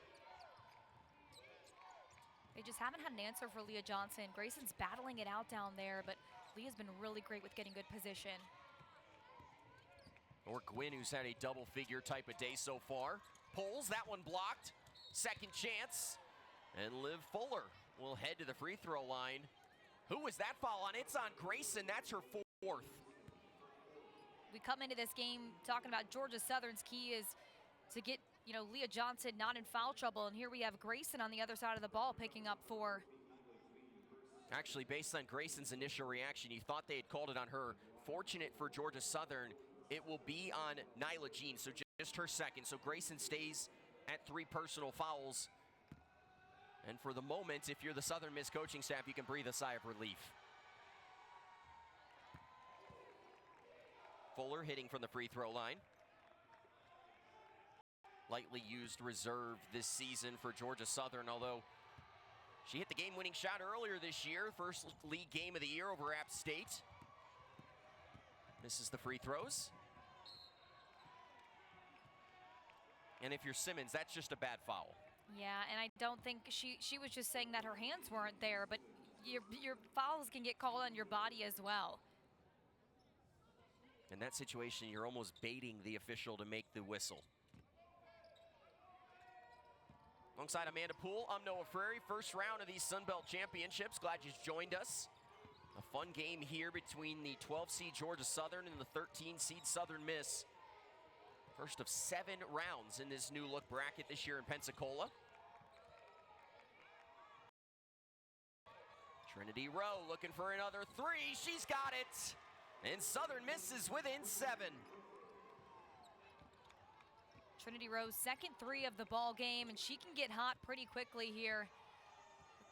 B: They just haven't had an answer for Leah Johnson. Grayson's battling it out down there, but Leah's been really great with getting good position.
A: Or Gwynn, who's had a double-figure type of day so far. Pulls, that one blocked. Second chance. And Liv Fuller will head to the free throw line. Who was that foul on? It's on Grayson. That's her fourth.
B: We come into this game talking about Georgia Southern's key is to get, Leah Johnson not in foul trouble. And here we have Grayson on the other side of the ball picking up 4.
A: Actually, based on Grayson's initial reaction, you thought they had called it on her. Fortunate for Georgia Southern, it will be on Nyla Jean, so just her second. So Grayson stays at 3 personal fouls. And for the moment, if you're the Southern Miss coaching staff, you can breathe a sigh of relief. Fuller hitting from the free throw line. Lightly used reserve this season for Georgia Southern, although she hit the game-winning shot earlier this year, first league game of the year over App State. Misses the free throws. And if you're Simmons, that's just a bad foul.
B: Yeah, and I don't think she was just saying that her hands weren't there, but your fouls can get called on your body as well.
A: In that situation, you're almost baiting the official to make the whistle. Alongside Amanda Poole, I'm Noah Frary. First round of these Sun Belt Championships. Glad you joined us. A fun game here between the 12-seed Georgia Southern and the 13-seed Southern Miss. First of 7 rounds in this new look bracket this year in Pensacola. Trinity Rowe looking for another 3. She's got it. And Southern Miss is within 7.
B: Trinity Rowe's second 3 of the ball game, and she can get hot pretty quickly here.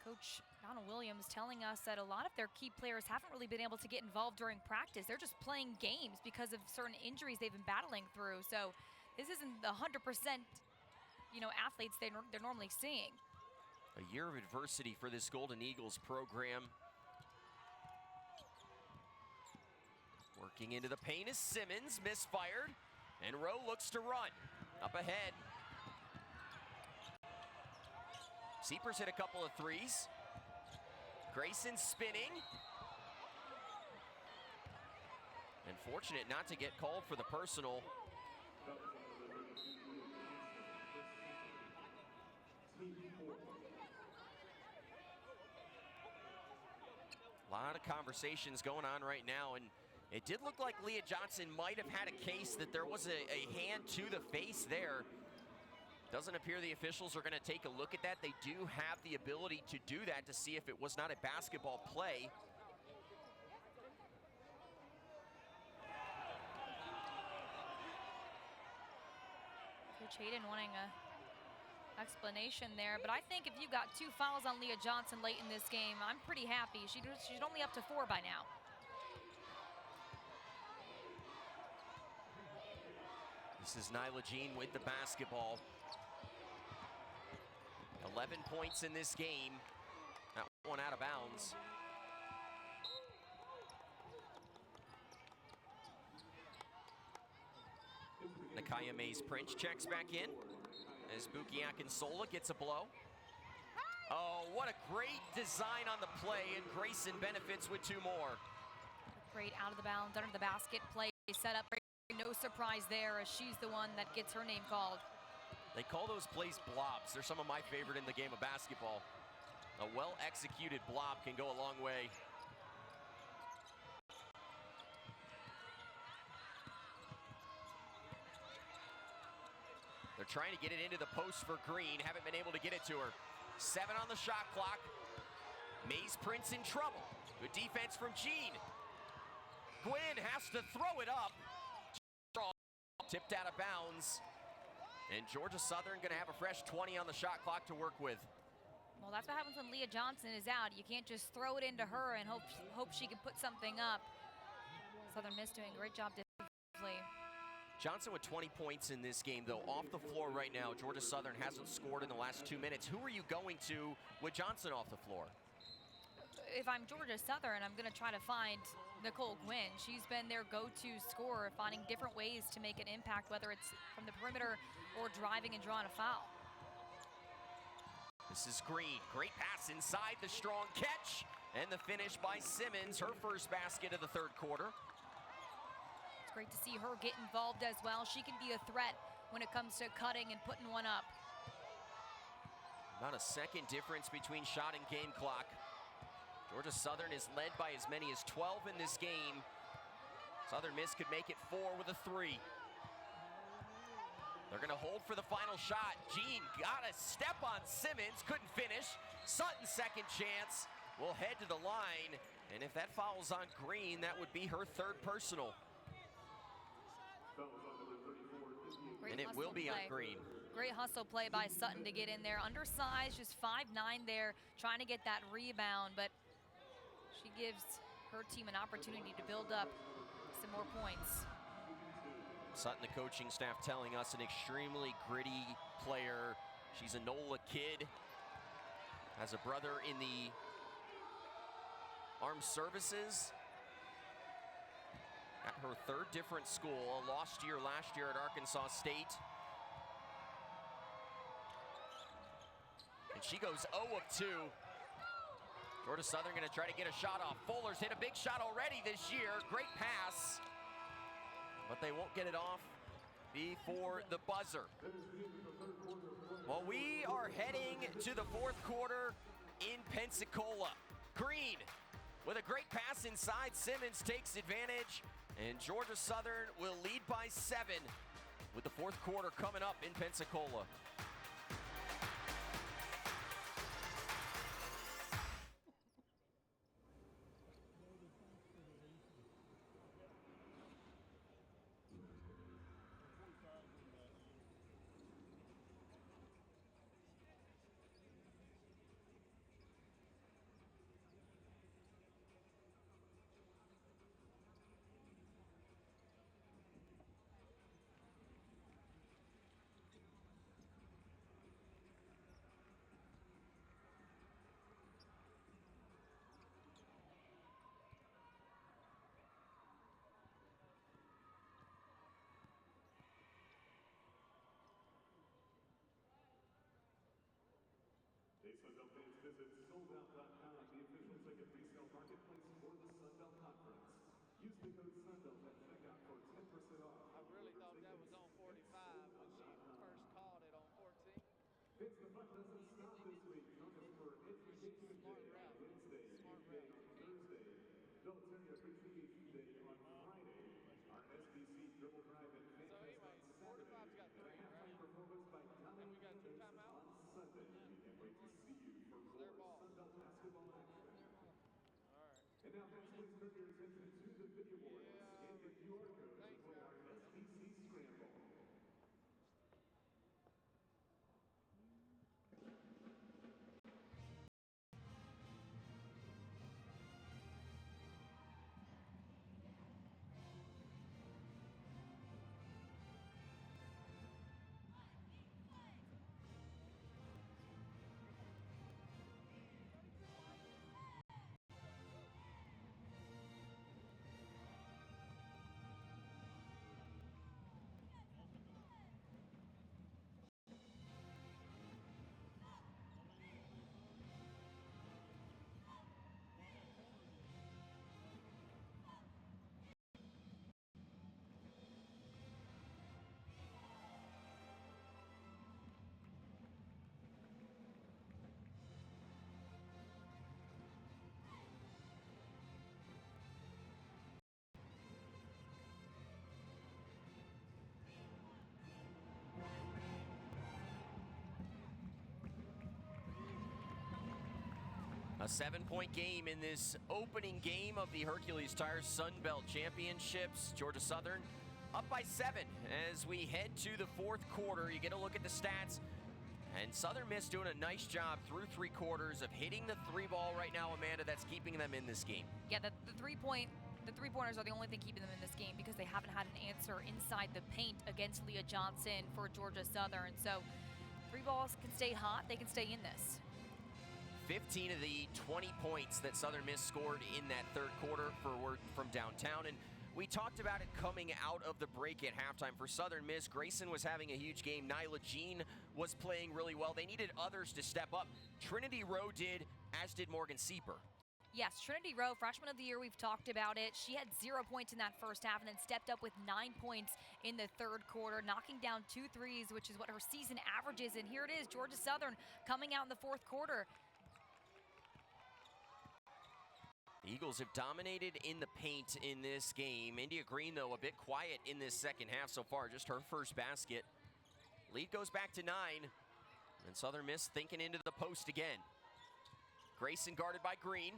B: Coach Donna Williams telling us that a lot of their key players haven't really been able to get involved during practice. They're just playing games because of certain injuries they've been battling through. So this isn't the 100%, athletes they're normally seeing.
A: A year of adversity for this Golden Eagles program. Working into the paint is Simmons, misfired, and Rowe looks to run. Up ahead. Seepers hit a couple of 3s. Grayson spinning. And fortunate not to get called for the personal. A lot of conversations going on right now, and it did look like Leah Johnson might have had a case that there was a hand to the face there. Doesn't appear the officials are going to take a look at that. They do have the ability to do that to see if it was not a basketball play.
B: Coach Hayden wanting a explanation there, but I think if you got 2 fouls on Leah Johnson late in this game, I'm pretty happy. She's only up to 4 by now.
A: This is Nyla Jean with the basketball. 11 points in this game. That one out of bounds. Nakaya Mays-Prince checks back in as Buki Akinsola gets a blow. Oh, what a great design on the play, and Grayson benefits with 2 more.
B: Great out of the bounds, under the basket play set up. No surprise there as she's the one that gets her name called.
A: They call those plays blobs. They're some of my favorite in the game of basketball. A well-executed blob can go a long way. They're trying to get it into the post for Green. Haven't been able to get it to her. 7 on the shot clock. Mays-Prince in trouble. Good defense from Jean. Gwynn has to throw it up. Tipped out of bounds. And Georgia Southern going to have a fresh 20 on the shot clock to work with.
B: Well, that's what happens when Leah Johnson is out. You can't just throw it into her and hope she can put something up. Southern Miss doing a great job defensively.
A: Johnson with 20 points in this game, though. Off the floor right now, Georgia Southern hasn't scored in the last 2 minutes. Who are you going to with Johnson off the floor?
B: If I'm Georgia Southern, I'm going to try to find Nicole Gwynn. She's been their go-to scorer, finding different ways to make an impact, whether it's from the perimeter or driving and drawing a foul.
A: This is Green. Great pass inside, the strong catch, and the finish by Simmons, her first basket of the 3rd quarter.
B: It's great to see her get involved as well. She can be a threat when it comes to cutting and putting one up.
A: About a second difference between shot and game clock. Georgia Southern is led by as many as 12 in this game. Southern Miss could make it 4 with a 3. They're gonna hold for the final shot. Jean got a step on Simmons, couldn't finish. Sutton's second chance will head to the line, and if that foul's on Green, that would be her third personal. And it will be on Green.
B: Great hustle play by Sutton to get in there. Undersized, just 5'9" there, trying to get that rebound, but she gives her team an opportunity to build up some more points.
A: Sutton, the coaching staff, telling us an extremely gritty player. She's a NOLA kid, has a brother in the armed services. At her third different school, a lost year last year at Arkansas State. And she goes 0 of 2. Georgia Southern gonna try to get a shot off. Fuller's hit a big shot already this year. Great pass, but they won't get it off before the buzzer. Well, we are heading to the fourth quarter in Pensacola. Green with a great pass inside. Simmons takes advantage, and Georgia Southern will lead by 7 with the fourth quarter coming up in Pensacola.
K: Sunbelt fans, visit SoldOut.com, the official ticket resale marketplace for the Sunbelt Conference. Use the code Sunbelt at checkout for 10% off.
L: I really thought that was on 45 when she first called it on 14.
K: It's the fun doesn't stop this week. Join us for Education Day on Wednesday, Youth Day on Thursday, Military Appreciation Day on Friday, our SBC Dribble Drive and Fan Fest on Saturday, and a halftime performance by Donnie Davis on Sunday. We can't wait to see you for more Sunbelt basketball action. And now next, please turn your attention to the video board. Scan the QR code to play our SBC Scramble.
A: A 7-point game in this opening game of the Hercules Tires Sun Belt Championships. Georgia Southern up by 7 as we head to the fourth quarter. You get a look at the stats, and Southern Miss doing a nice job through 3 quarters of hitting the 3 ball right now, Amanda. That's keeping them in this game.
B: Yeah, the three-pointers are the only thing keeping them in this game because they haven't had an answer inside the paint against Leah Johnson for Georgia Southern. So 3 balls can stay hot. They can stay in this.
A: 15 of the 20 points that Southern Miss scored in that third quarter were from downtown, and we talked about it coming out of the break at halftime. For Southern Miss, Grayson was having a huge game. Nyla Jean was playing really well. They needed others to step up. Trinity Rowe did, as did Morgan Sieper.
B: Yes, Trinity Rowe, freshman of the year, we've talked about it. She had 0 points in that first half and then stepped up with 9 points in the third quarter, knocking down 2 threes, which is what her season averages. And here it is, Georgia Southern coming out in the fourth quarter.
A: The Eagles have dominated in the paint in this game. India Green, though, a bit quiet in this second half so far, just her first basket. Lead goes back to 9, and Southern Miss thinking into the post again. Grayson guarded by Green.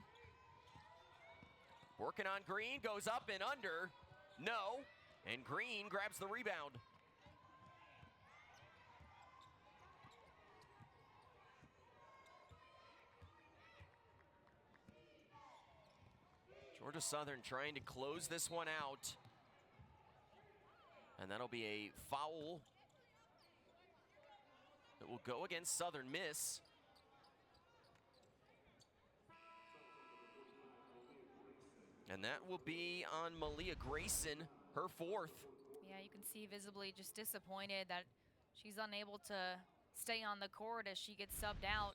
A: Working on Green, goes up and under. No, and Green grabs the rebound. Georgia Southern trying to close this one out. And that'll be a foul that will go against Southern Miss. And that will be on Malia Grayson, her fourth.
B: Yeah, you can see visibly just disappointed that she's unable to stay on the court as she gets subbed out.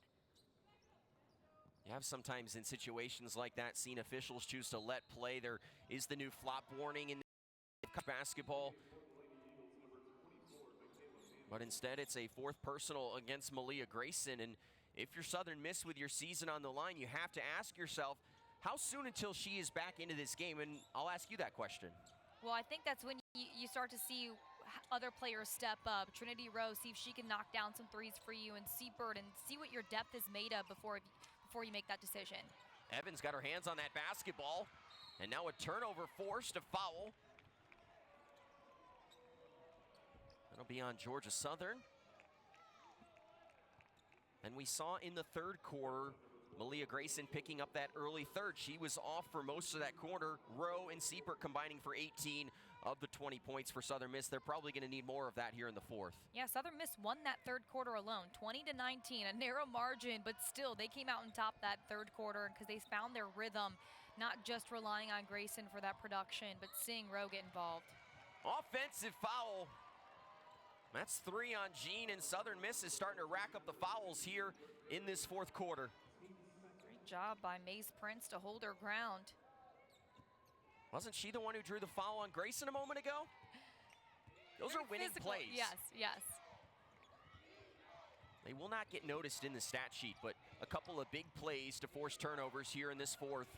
A: You have sometimes in situations like that seen officials choose to let play. There is the new flop warning in basketball. But instead it's a fourth personal against Malia Grayson. And if you're Southern Miss with your season on the line, you have to ask yourself, how soon until she is back into this game? And I'll ask you that question.
B: Well, I think that's when you start to see other players step up. Trinity Rowe, see if she can knock down some threes for you, and Seabird, and see what your depth is made of before you make that decision.
A: Evans got her hands on that basketball, and now a turnover forced, a foul. That'll be on Georgia Southern. And we saw in the third quarter, Malia Grayson picking up that early third. She was off for most of that quarter. Rowe and Seabird combining for 18 of the 20 points for Southern Miss. They're probably going to need more of that here in the fourth.
B: Yeah, Southern Miss won that third quarter alone, 20-19, a narrow margin, but still they came out on top that third quarter because they found their rhythm, not just relying on Grayson for that production, but seeing Rowe get involved.
A: Offensive foul. That's 3 on Jean, and Southern Miss is starting to rack up the fouls here in this fourth quarter.
B: Great job by Maze Prince to hold her ground.
A: Wasn't she the one who drew the foul on Grayson a moment ago? Those are winning plays.
B: Yes, yes.
A: They will not get noticed in the stat sheet, but a couple of big plays to force turnovers here in this fourth.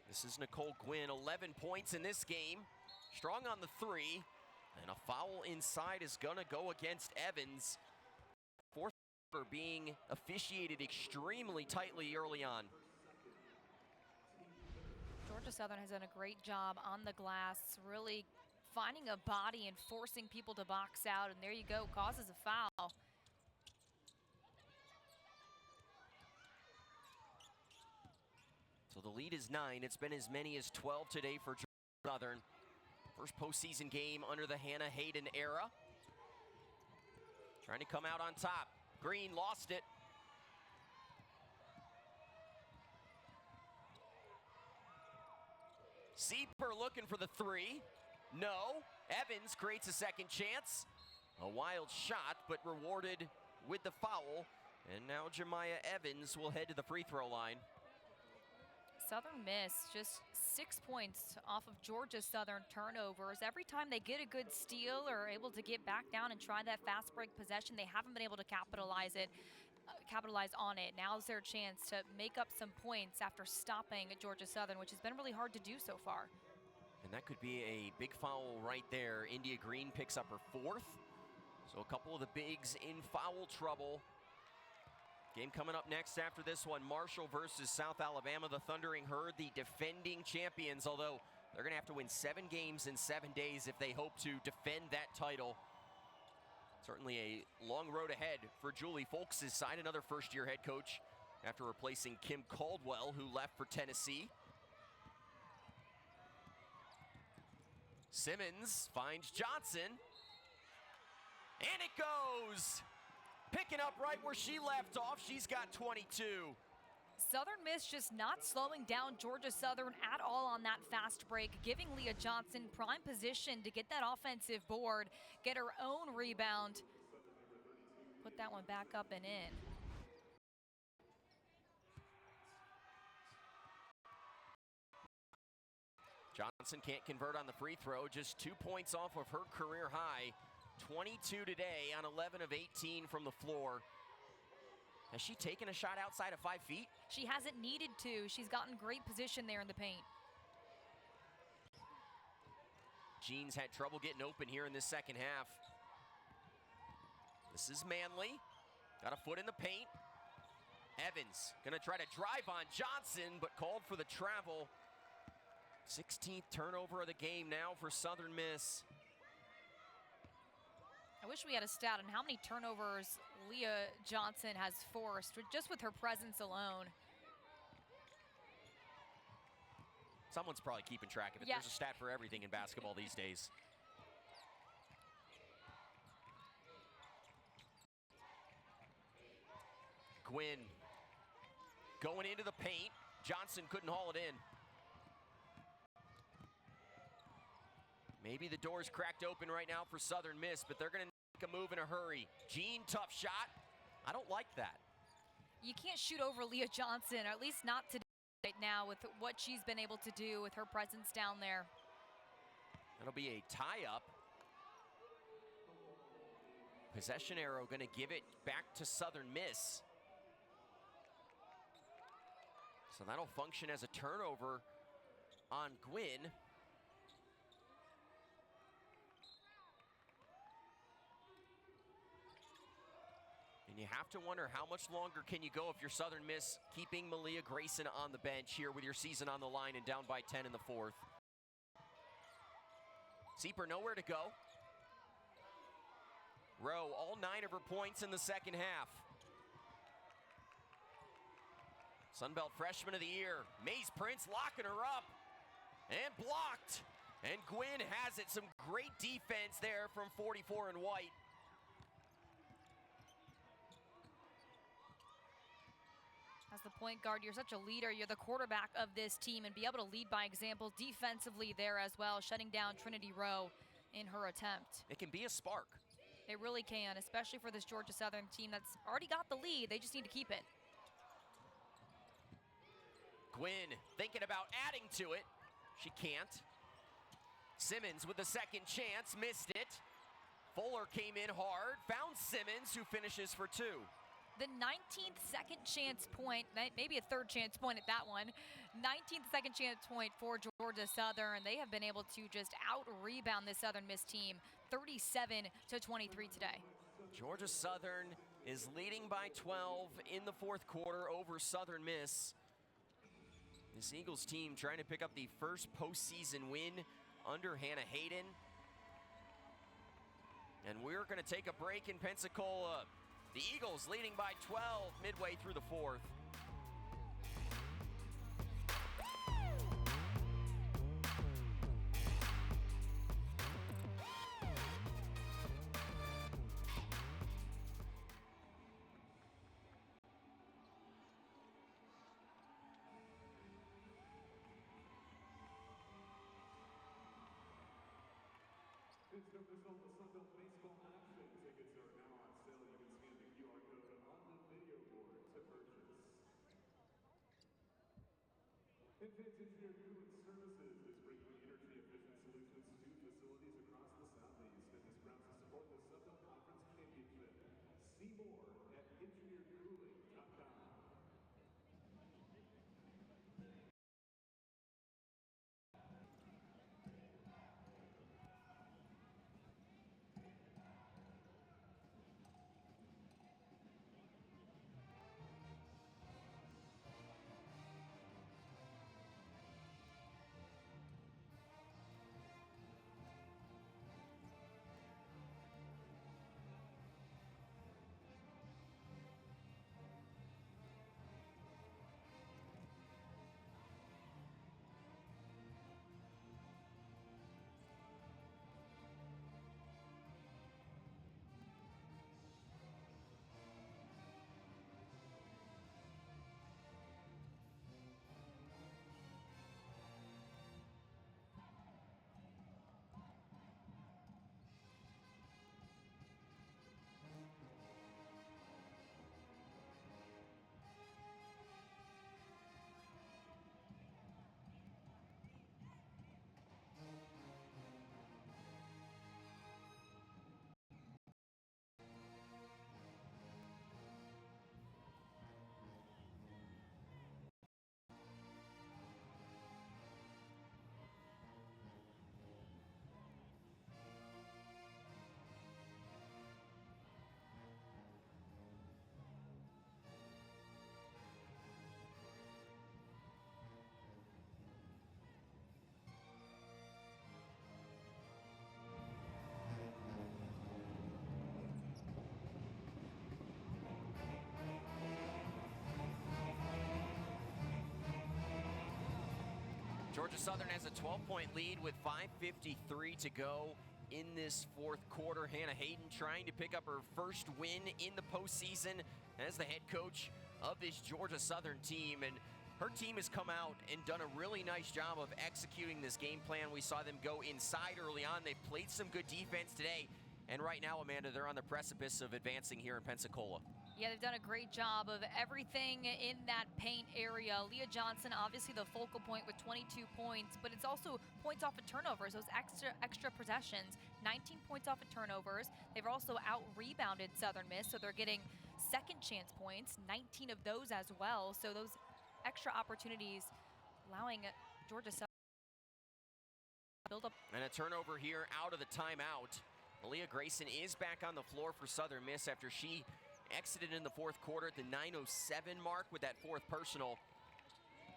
A: This is Nicole Gwynn, 11 points in this game. Strong on the 3, and a foul inside is gonna go against Evans. Fourth quarter being officiated extremely tightly early on.
B: Georgia Southern has done a great job on the glass, really finding a body and forcing people to box out, and there you go, causes a foul.
A: So the lead is 9. It's been as many as 12 today for Georgia Southern. First postseason game under the Hannah Hayden era. Trying to come out on top. Green lost it. Seeper looking for the 3. No. Evans creates a second chance. A wild shot, but rewarded with the foul. And now Jemiah Evans will head to the free throw line.
B: Southern Miss just 6 points off of Georgia Southern turnovers. Every time they get a good steal or are able to get back down and try that fast break possession, they haven't been able to capitalize on it. Now's their chance to make up some points after stopping Georgia Southern, which has been really hard to do so far.
A: And that could be a big foul right there. India Green picks up her 4th. So a couple of the bigs in foul trouble. Game coming up next after this one, Marshall versus South Alabama. The Thundering Herd, the defending champions, although they're going to have to win 7 games in 7 days if they hope to defend that title. Certainly a long road ahead for Julie Folks' side, another first-year head coach after replacing Kim Caldwell, who left for Tennessee. Simmons finds Johnson, and it goes! Picking up right where she left off, she's got 22.
B: Southern Miss just not slowing down Georgia Southern at all on that fast break, giving Leah Johnson prime position to get that offensive board, get her own rebound, put that one back up and in.
A: Johnson can't convert on the free throw, just 2 points off of her career high. 22 today on 11 of 18 from the floor. Has she taken a shot outside of 5 feet?
B: She hasn't needed to. She's gotten great position there in the paint.
A: Jeans had trouble getting open here in this second half. This is Manley. Got a foot in the paint. Evans gonna try to drive on Johnson, but called for the travel. 16th turnover of the game now for Southern Miss.
B: I wish we had a stat on how many turnovers Leah Johnson has forced, just with her presence alone.
A: Someone's probably keeping track of it.
B: Yeah.
A: There's a stat for everything in basketball these days. Gwynn going into the paint. Johnson couldn't haul it in. Maybe the door's cracked open right now for Southern Miss, but they're going to make a move in a hurry. Jean, tough shot. I don't like that.
B: You can't shoot over Leah Johnson, or at least not today right now with what she's been able to do with her presence down there.
A: That'll be a tie-up. Possession arrow going to give it back to Southern Miss. So that'll function as a turnover on Gwynn. And you have to wonder, how much longer can you go if you're Southern Miss, keeping Malia Grayson on the bench here with your season on the line and down by 10 in the fourth. Sieper nowhere to go. Rowe, all 9 of her points in the second half. Sunbelt Freshman of the Year, Maze Prince locking her up and blocked. And Gwynn has it. Some great defense there from 44 in white.
B: As the point guard, you're such a leader. You're the quarterback of this team, and be able to lead by example defensively there as well, shutting down Trinity Rowe in her attempt.
A: It can be a spark.
B: They really can, especially for this Georgia Southern team that's already got the lead. They just need to keep it.
A: Gwynn thinking about adding to it. She can't. Simmons with the second chance, missed it. Fuller came in hard, found Simmons, who finishes for 2.
B: The 19th second chance point, maybe a third chance point at that one. 19th second chance point for Georgia Southern. They have been able to just out-rebound this Southern Miss team, 37-23 today.
A: Georgia Southern is leading by 12 in the fourth quarter over Southern Miss. This Eagles team trying to pick up the first postseason win under Hannah Hayden. And we're going to take a break in Pensacola. The Eagles leading by 12 midway through the fourth.
K: It's the result of Sunbelt Baseball action. Tickets are now on sale. You can scan the QR code on the video board to purchase. Advanced Engineered Cooling Services is bringing energy-efficient solutions to facilities across the Southeast and is proud to support the Sunbelt Conference Championship. See more at engineeredcooling.com.
A: Georgia Southern has a 12-point lead with 5:53 to go in this fourth quarter. Hannah Hayden trying to pick up her first win in the postseason as the head coach of this Georgia Southern team. And her team has come out and done a really nice job of executing this game plan. We saw them go inside early on. They've played some good defense today. And right now, Amanda, they're on the precipice of advancing here in Pensacola.
B: Yeah, they've done a great job of everything in that paint area. Leah Johnson, obviously the focal point with 22 points, but it's also points off of turnovers, those extra possessions, 19 points off of turnovers. They've also out-rebounded Southern Miss, so they're getting second chance points, 19 of those as well. So those extra opportunities allowing Georgia Southern to build up.
A: And a turnover here out of the timeout. Malia Grayson is back on the floor for Southern Miss after she exited in the fourth quarter at the 9:07 mark with that fourth personal.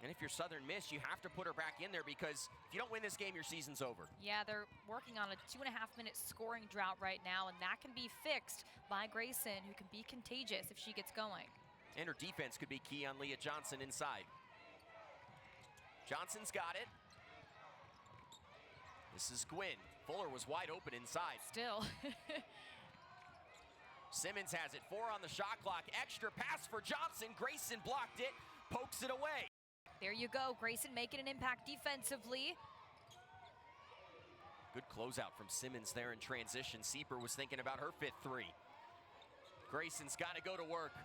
A: And if you're Southern Miss, you have to put her back in there, because if you don't win this game, your season's over.
B: Yeah, they're working on a 2.5-minute scoring drought right now, and that can be fixed by Grayson, who can be contagious if she gets going.
A: And her defense could be key on Leah Johnson inside. Johnson's got it. This is Gwynn. Fuller was wide open inside.
B: Still.
A: Simmons has it, 4 on the shot clock. Extra pass for Johnson. Grayson blocked it, pokes it away.
B: There you go, Grayson making an impact defensively.
A: Good closeout from Simmons there in transition. Sieper was thinking about her 5th three. Grayson's got to go to work.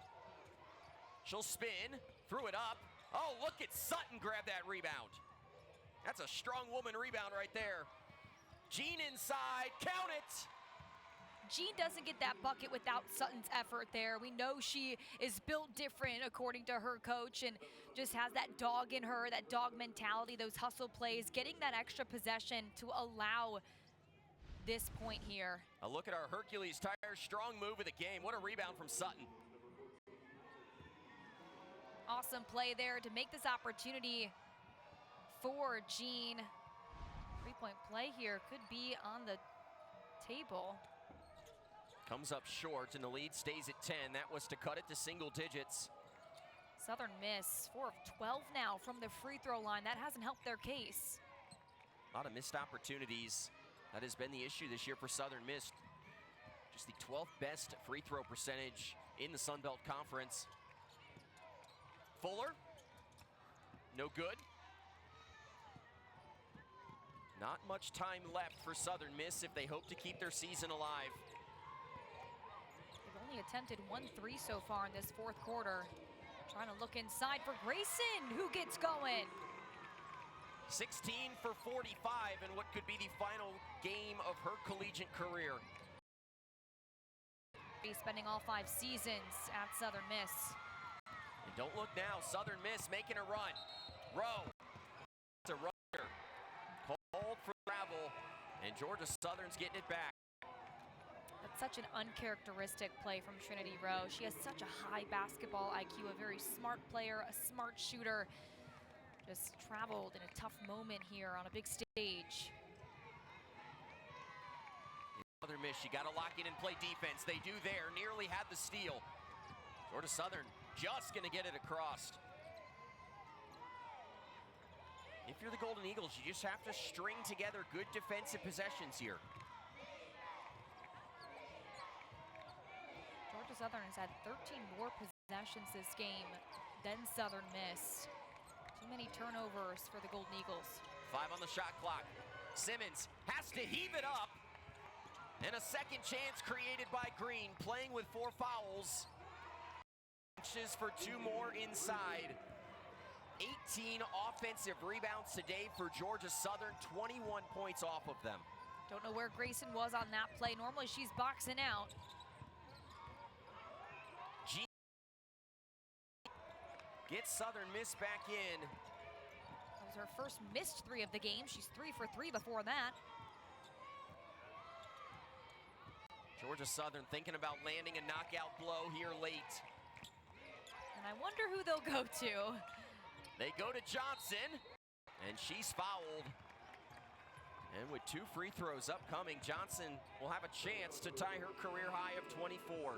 A: She'll spin, threw it up. Oh, look at Sutton grab that rebound. That's a strong woman rebound right there. Jean inside, count it.
B: Jean doesn't get that bucket without Sutton's effort there. We know she is built different according to her coach and just has that dog in her, that dog mentality, those hustle plays, getting that extra possession to allow this point here.
A: A look at our Hercules tires, strong move of the game. What a rebound from Sutton.
B: Awesome play there to make this opportunity for Jean. 3-point play here could be on the table.
A: Comes up short, and the lead stays at 10. That was to cut it to single digits.
B: Southern Miss, 4 of 12 now from the free throw line. That hasn't helped their case.
A: A lot of missed opportunities. That has been the issue this year for Southern Miss. Just the 12th best free throw percentage in the Sun Belt Conference. Fuller, no good. Not much time left for Southern Miss if they hope to keep their season alive.
B: They've only attempted 1 3 so far in this fourth quarter. Trying to look inside for Grayson, who gets going.
A: 16 for 45 in what could be the final game of her collegiate career.
B: Spending all 5 seasons at Southern Miss.
A: And don't look now, Southern Miss making a run. Rowe to Rutter. Hold for travel, and Georgia Southern's getting it back.
B: That's such an uncharacteristic play from Trinity Rowe. She has such a high basketball IQ, a very smart player, a smart shooter. Just traveled in a tough moment here on a big stage.
A: Southern Miss, you got to lock in and play defense. They do there, nearly had the steal. Georgia Southern just going to get it across. If you're the Golden Eagles, you just have to string together good defensive possessions here.
B: Georgia Southern has had 13 more possessions this game than Southern Miss. Too many turnovers for the Golden Eagles.
A: 5 on the shot clock. Simmons has to heave it up. And a second chance created by Green, playing with 4 fouls. For 2 more inside. 18 offensive rebounds today for Georgia Southern, 21 points off of them.
B: Don't know where Grayson was on that play. Normally she's boxing out.
A: Gets Southern Miss back in.
B: That was her first missed 3 of the game. She's 3 for 3 before that.
A: Georgia Southern thinking about landing a knockout blow here late.
B: And I wonder who they'll go to.
A: They go to Johnson, and she's fouled. And with 2 free throws upcoming, Johnson will have a chance to tie her career high of 24.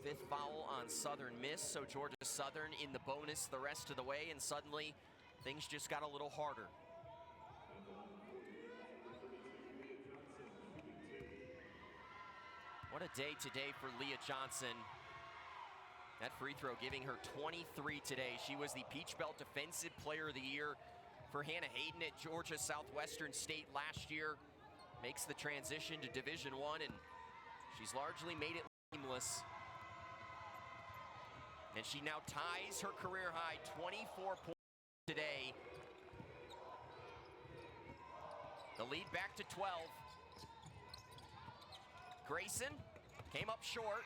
A: 5th foul on Southern Miss, so Georgia Southern in the bonus the rest of the way, and suddenly things just got a little harder. What a day today for Leah Johnson. That free throw giving her 23 today. She was the Peach Belt Defensive Player of the Year for Hannah Hayden at Georgia Southwestern State last year. Makes the transition to Division I, and she's largely made it seamless. And she now ties her career high 24 points today. The lead back to 12. Grayson came up short.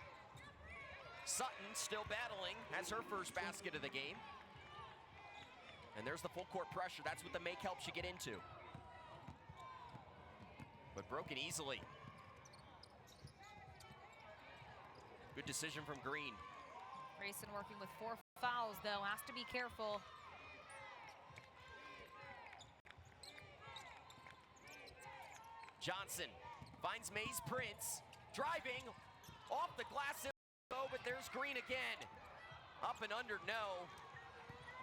A: Sutton still battling, has her first basket of the game. And there's the full court pressure. That's what the make helps you get into. But broken easily. Good decision from Green.
B: Grayson working with 4 fouls, though, has to be careful.
A: Johnson finds Maze Prince, driving off the glass, but there's Green again. Up and under, no.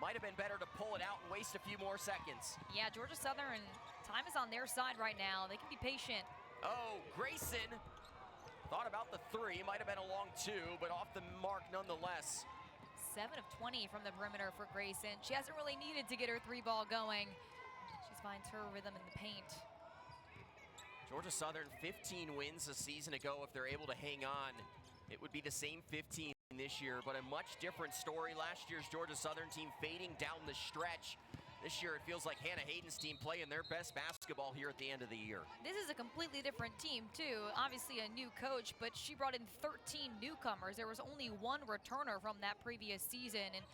A: Might have been better to pull it out and waste a few more seconds.
B: Yeah, Georgia Southern, time is on their side right now. They can be patient.
A: Oh, Grayson thought about the 3, might have been a long 2, but off the mark nonetheless.
B: 7 of 20 from the perimeter for Grayson. She hasn't really needed to get her 3 ball going. She finds her rhythm in the paint.
A: Georgia Southern 15 wins a season ago. If they're able to hang on, it would be the same 15 this year, but a much different story. Last year's Georgia Southern team fading down the stretch. This year it feels like Hannah Hayden's team playing their best basketball here at the end of the year.
B: This is a completely different team too. Obviously a new coach, but she brought in 13 newcomers. There was only 1 returner from that previous season, and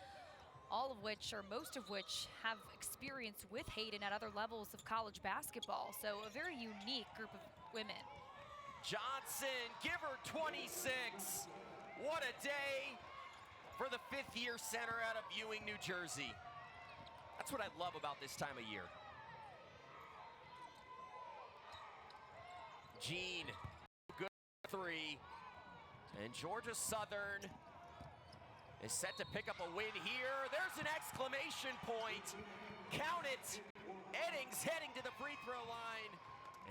B: all of which, or most of which, have experience with Hayden at other levels of college basketball. So a very unique group of women.
A: Johnson, give her 26. What a day for the 5th-year center out of Ewing, New Jersey. That's what I love about this time of year. Jean, good 3. And Georgia Southern is set to pick up a win here. There's an exclamation point. Count it. Eddings heading to the free throw line.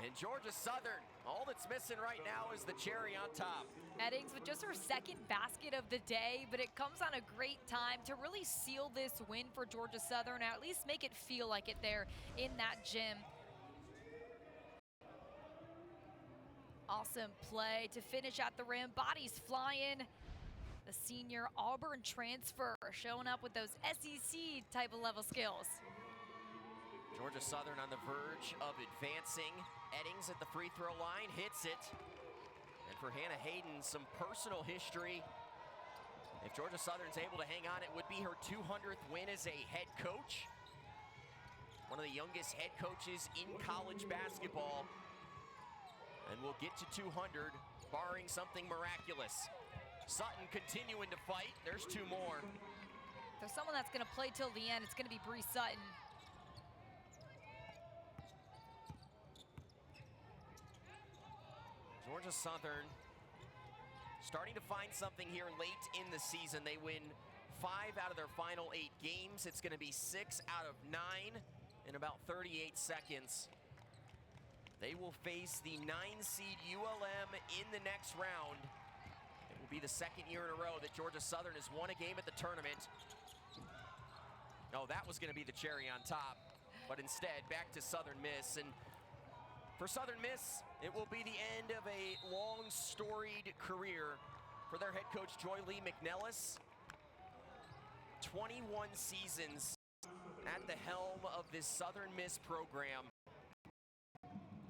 A: And Georgia Southern, all that's missing right now is the cherry on top.
B: Eddings with just her 2nd basket of the day, but it comes on a great time to really seal this win for Georgia Southern, or at least make it feel like it there in that gym. Awesome play to finish at the rim. Bodies flying. The senior Auburn transfer showing up with those SEC type of level skills.
A: Georgia Southern on the verge of advancing. Eddings at the free throw line, hits it. And for Hannah Hayden, some personal history. If Georgia Southern's able to hang on, it would be her 200th win as a head coach. One of the youngest head coaches in college basketball. And we'll get to 200, barring something miraculous. Sutton continuing to fight. There's 2 more.
B: If there's someone that's going to play till the end, it's going to be Bree Sutton.
A: Georgia Southern starting to find something here late in the season. They win 5 out of their final 8 games. It's going to be 6 out of 9 in about 38 seconds. They will face the 9 seed ULM in the next round. It will be the 2nd year in a row that Georgia Southern has won a game at the tournament. Oh, that was going to be the cherry on top. But instead, back to Southern Miss. And for Southern Miss, it will be the end of a long, storied career for their head coach, Joy Lee McNellis. 21 seasons at the helm of this Southern Miss program.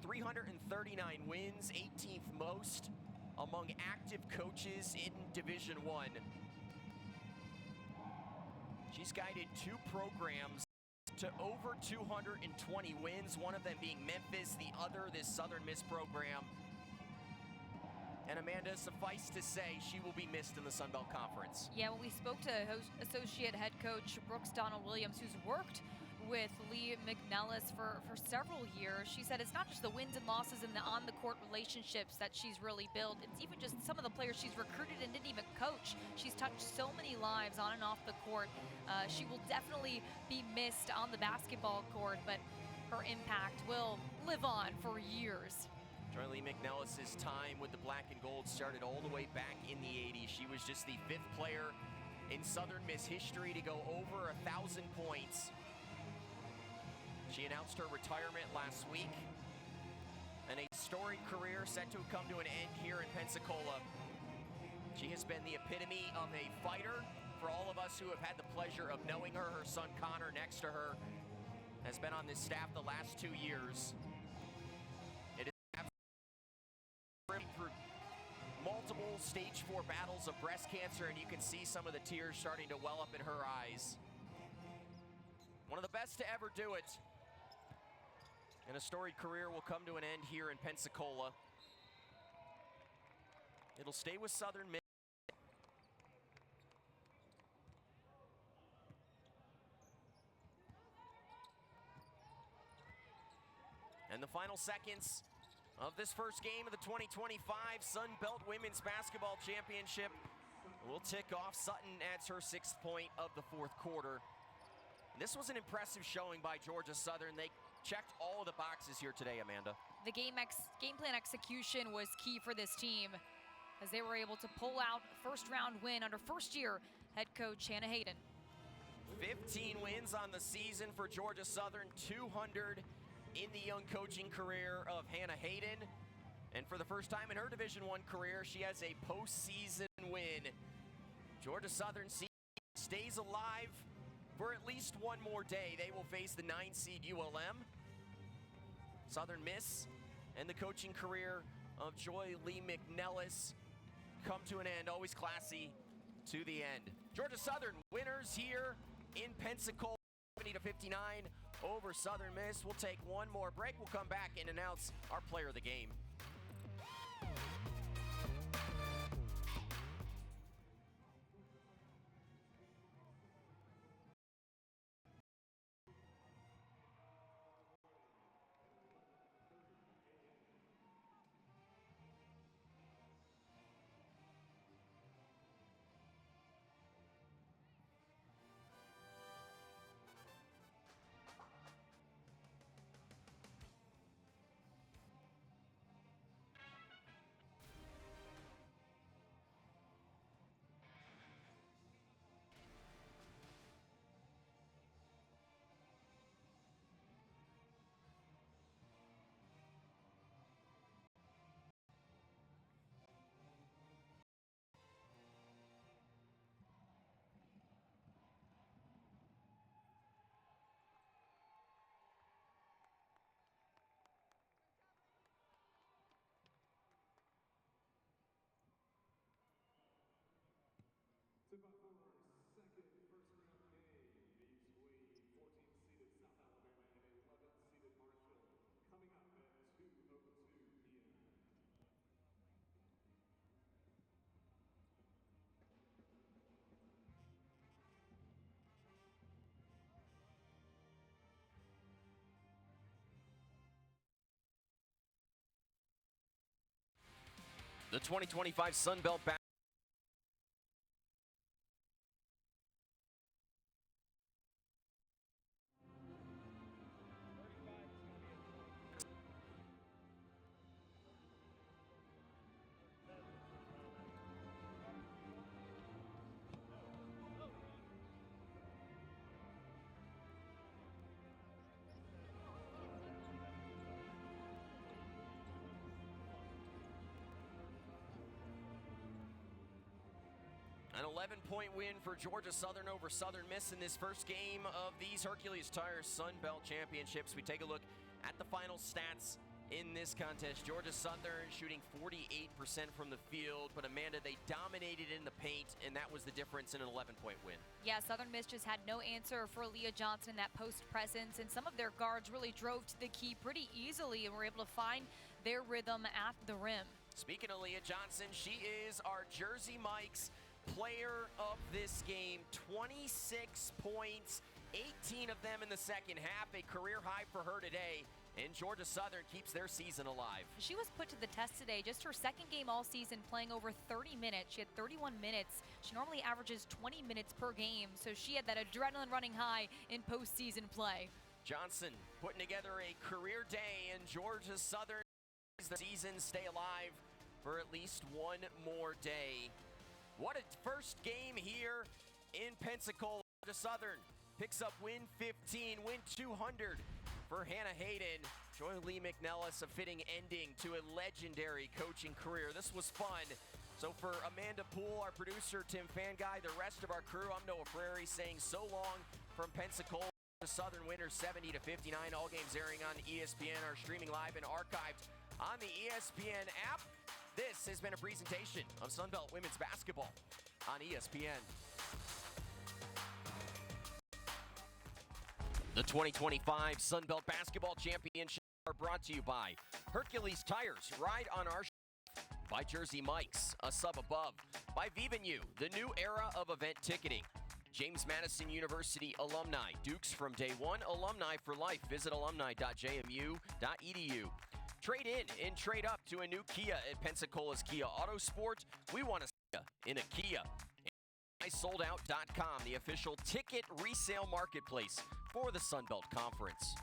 A: 339 wins, 18th most among active coaches in Division I. She's guided 2 programs to over 220 wins, one of them being Memphis, the other this Southern Miss program. And Amanda, suffice to say, she will be missed in the Sun Belt Conference.
B: Yeah, when we spoke to associate head coach Brooks Donald Williams, who's worked with Lee McNellis for several years. She said it's not just the wins and losses and the on-the-court relationships that she's really built. It's even just some of the players she's recruited and didn't even coach. She's touched so many lives on and off the court. She will definitely be missed on the basketball court, but her impact will live on for years.
A: Lee McNellis' time with the black and gold started all the way back in the 80s. She was just the 5th player in Southern Miss history to go over 1,000 points. She announced her retirement last week, and a storied career set to come to an end here in Pensacola. She has been the epitome of a fighter for all of us who have had the pleasure of knowing her. Her son Connor, next to her, has been on this staff the last 2 years. It is through multiple stage 4 battles of breast cancer, and you can see some of the tears starting to well up in her eyes. One of the best to ever do it. And a storied career will come to an end here in Pensacola. It'll stay with Southern Miss. And the final seconds of this first game of the 2025 Sun Belt Women's Basketball Championship will tick off. Sutton adds her 6th point of the 4th quarter. This was an impressive showing by Georgia Southern. They checked all of the boxes here today, Amanda.
B: The game plan execution was key for this team as they were able to pull out a first-round win under first-year head coach Hannah Hayden.
A: 15 wins on the season for Georgia Southern, 200 in the young coaching career of Hannah Hayden. And for the first time in her Division I career, she has a postseason win. Georgia Southern stays alive for at least one more day. They will face the 9 seed ULM. Southern Miss and the coaching career of Joy Lee McNellis come to an end, always classy to the end. Georgia Southern winners here in Pensacola, 70-59 over Southern Miss. We'll take one more break. We'll come back and announce our player of the game.
K: Tip up for our second first-round game between 14-seeded South Alabama and 11-seeded Marshall, coming up at 2:02 p.m.
A: The 2025 Sun Belt An 11-point win for Georgia Southern over Southern Miss in this first game of these Hercules Tires Sun Belt Championships. We take a look at the final stats in this contest. Georgia Southern shooting 48% from the field, but Amanda, they dominated in the paint, and that was the difference in an 11-point win.
B: Yeah, Southern Miss just had no answer for Leah Johnson in that post presence, and some of their guards really drove to the key pretty easily and were able to find their rhythm at the rim.
A: Speaking of Leah Johnson, she is our Jersey Mike's player of this game. 26 points, 18 of them in the second half, a career high for her today. And Georgia Southern keeps their season alive.
B: She was put to the test today. Just her second game all season, playing over 30 minutes. She had 31 minutes. She normally averages 20 minutes per game, so she had that adrenaline running high in postseason play.
A: Johnson putting together a career day, and Georgia Southern the season stay alive for at least one more day. What a first game here in Pensacola. Georgia Southern picks up win 15, win 200 for Hannah Hayden. Joy Lee McNellis, a fitting ending to a legendary coaching career. This was fun. So for Amanda Poole, our producer, Tim Fanguy, the rest of our crew, I'm Noah Frary saying so long from Pensacola. The Southern winners 70-59. All games airing on ESPN are streaming live and archived on the ESPN app. This has been a presentation of Sunbelt Women's Basketball on ESPN. The 2025 Sunbelt Basketball Championship are brought to you by Hercules Tires, ride on our by Jersey Mike's, a sub above, by Vivenu, the new era of event ticketing. James Madison University alumni, Dukes from day one, alumni for life. Visit alumni.jmu.edu. Trade in and trade up to a new Kia at Pensacola's Kia Autosport. We want to see you in a Kia. iSoldout.com, the official ticket resale marketplace for the Sunbelt Conference.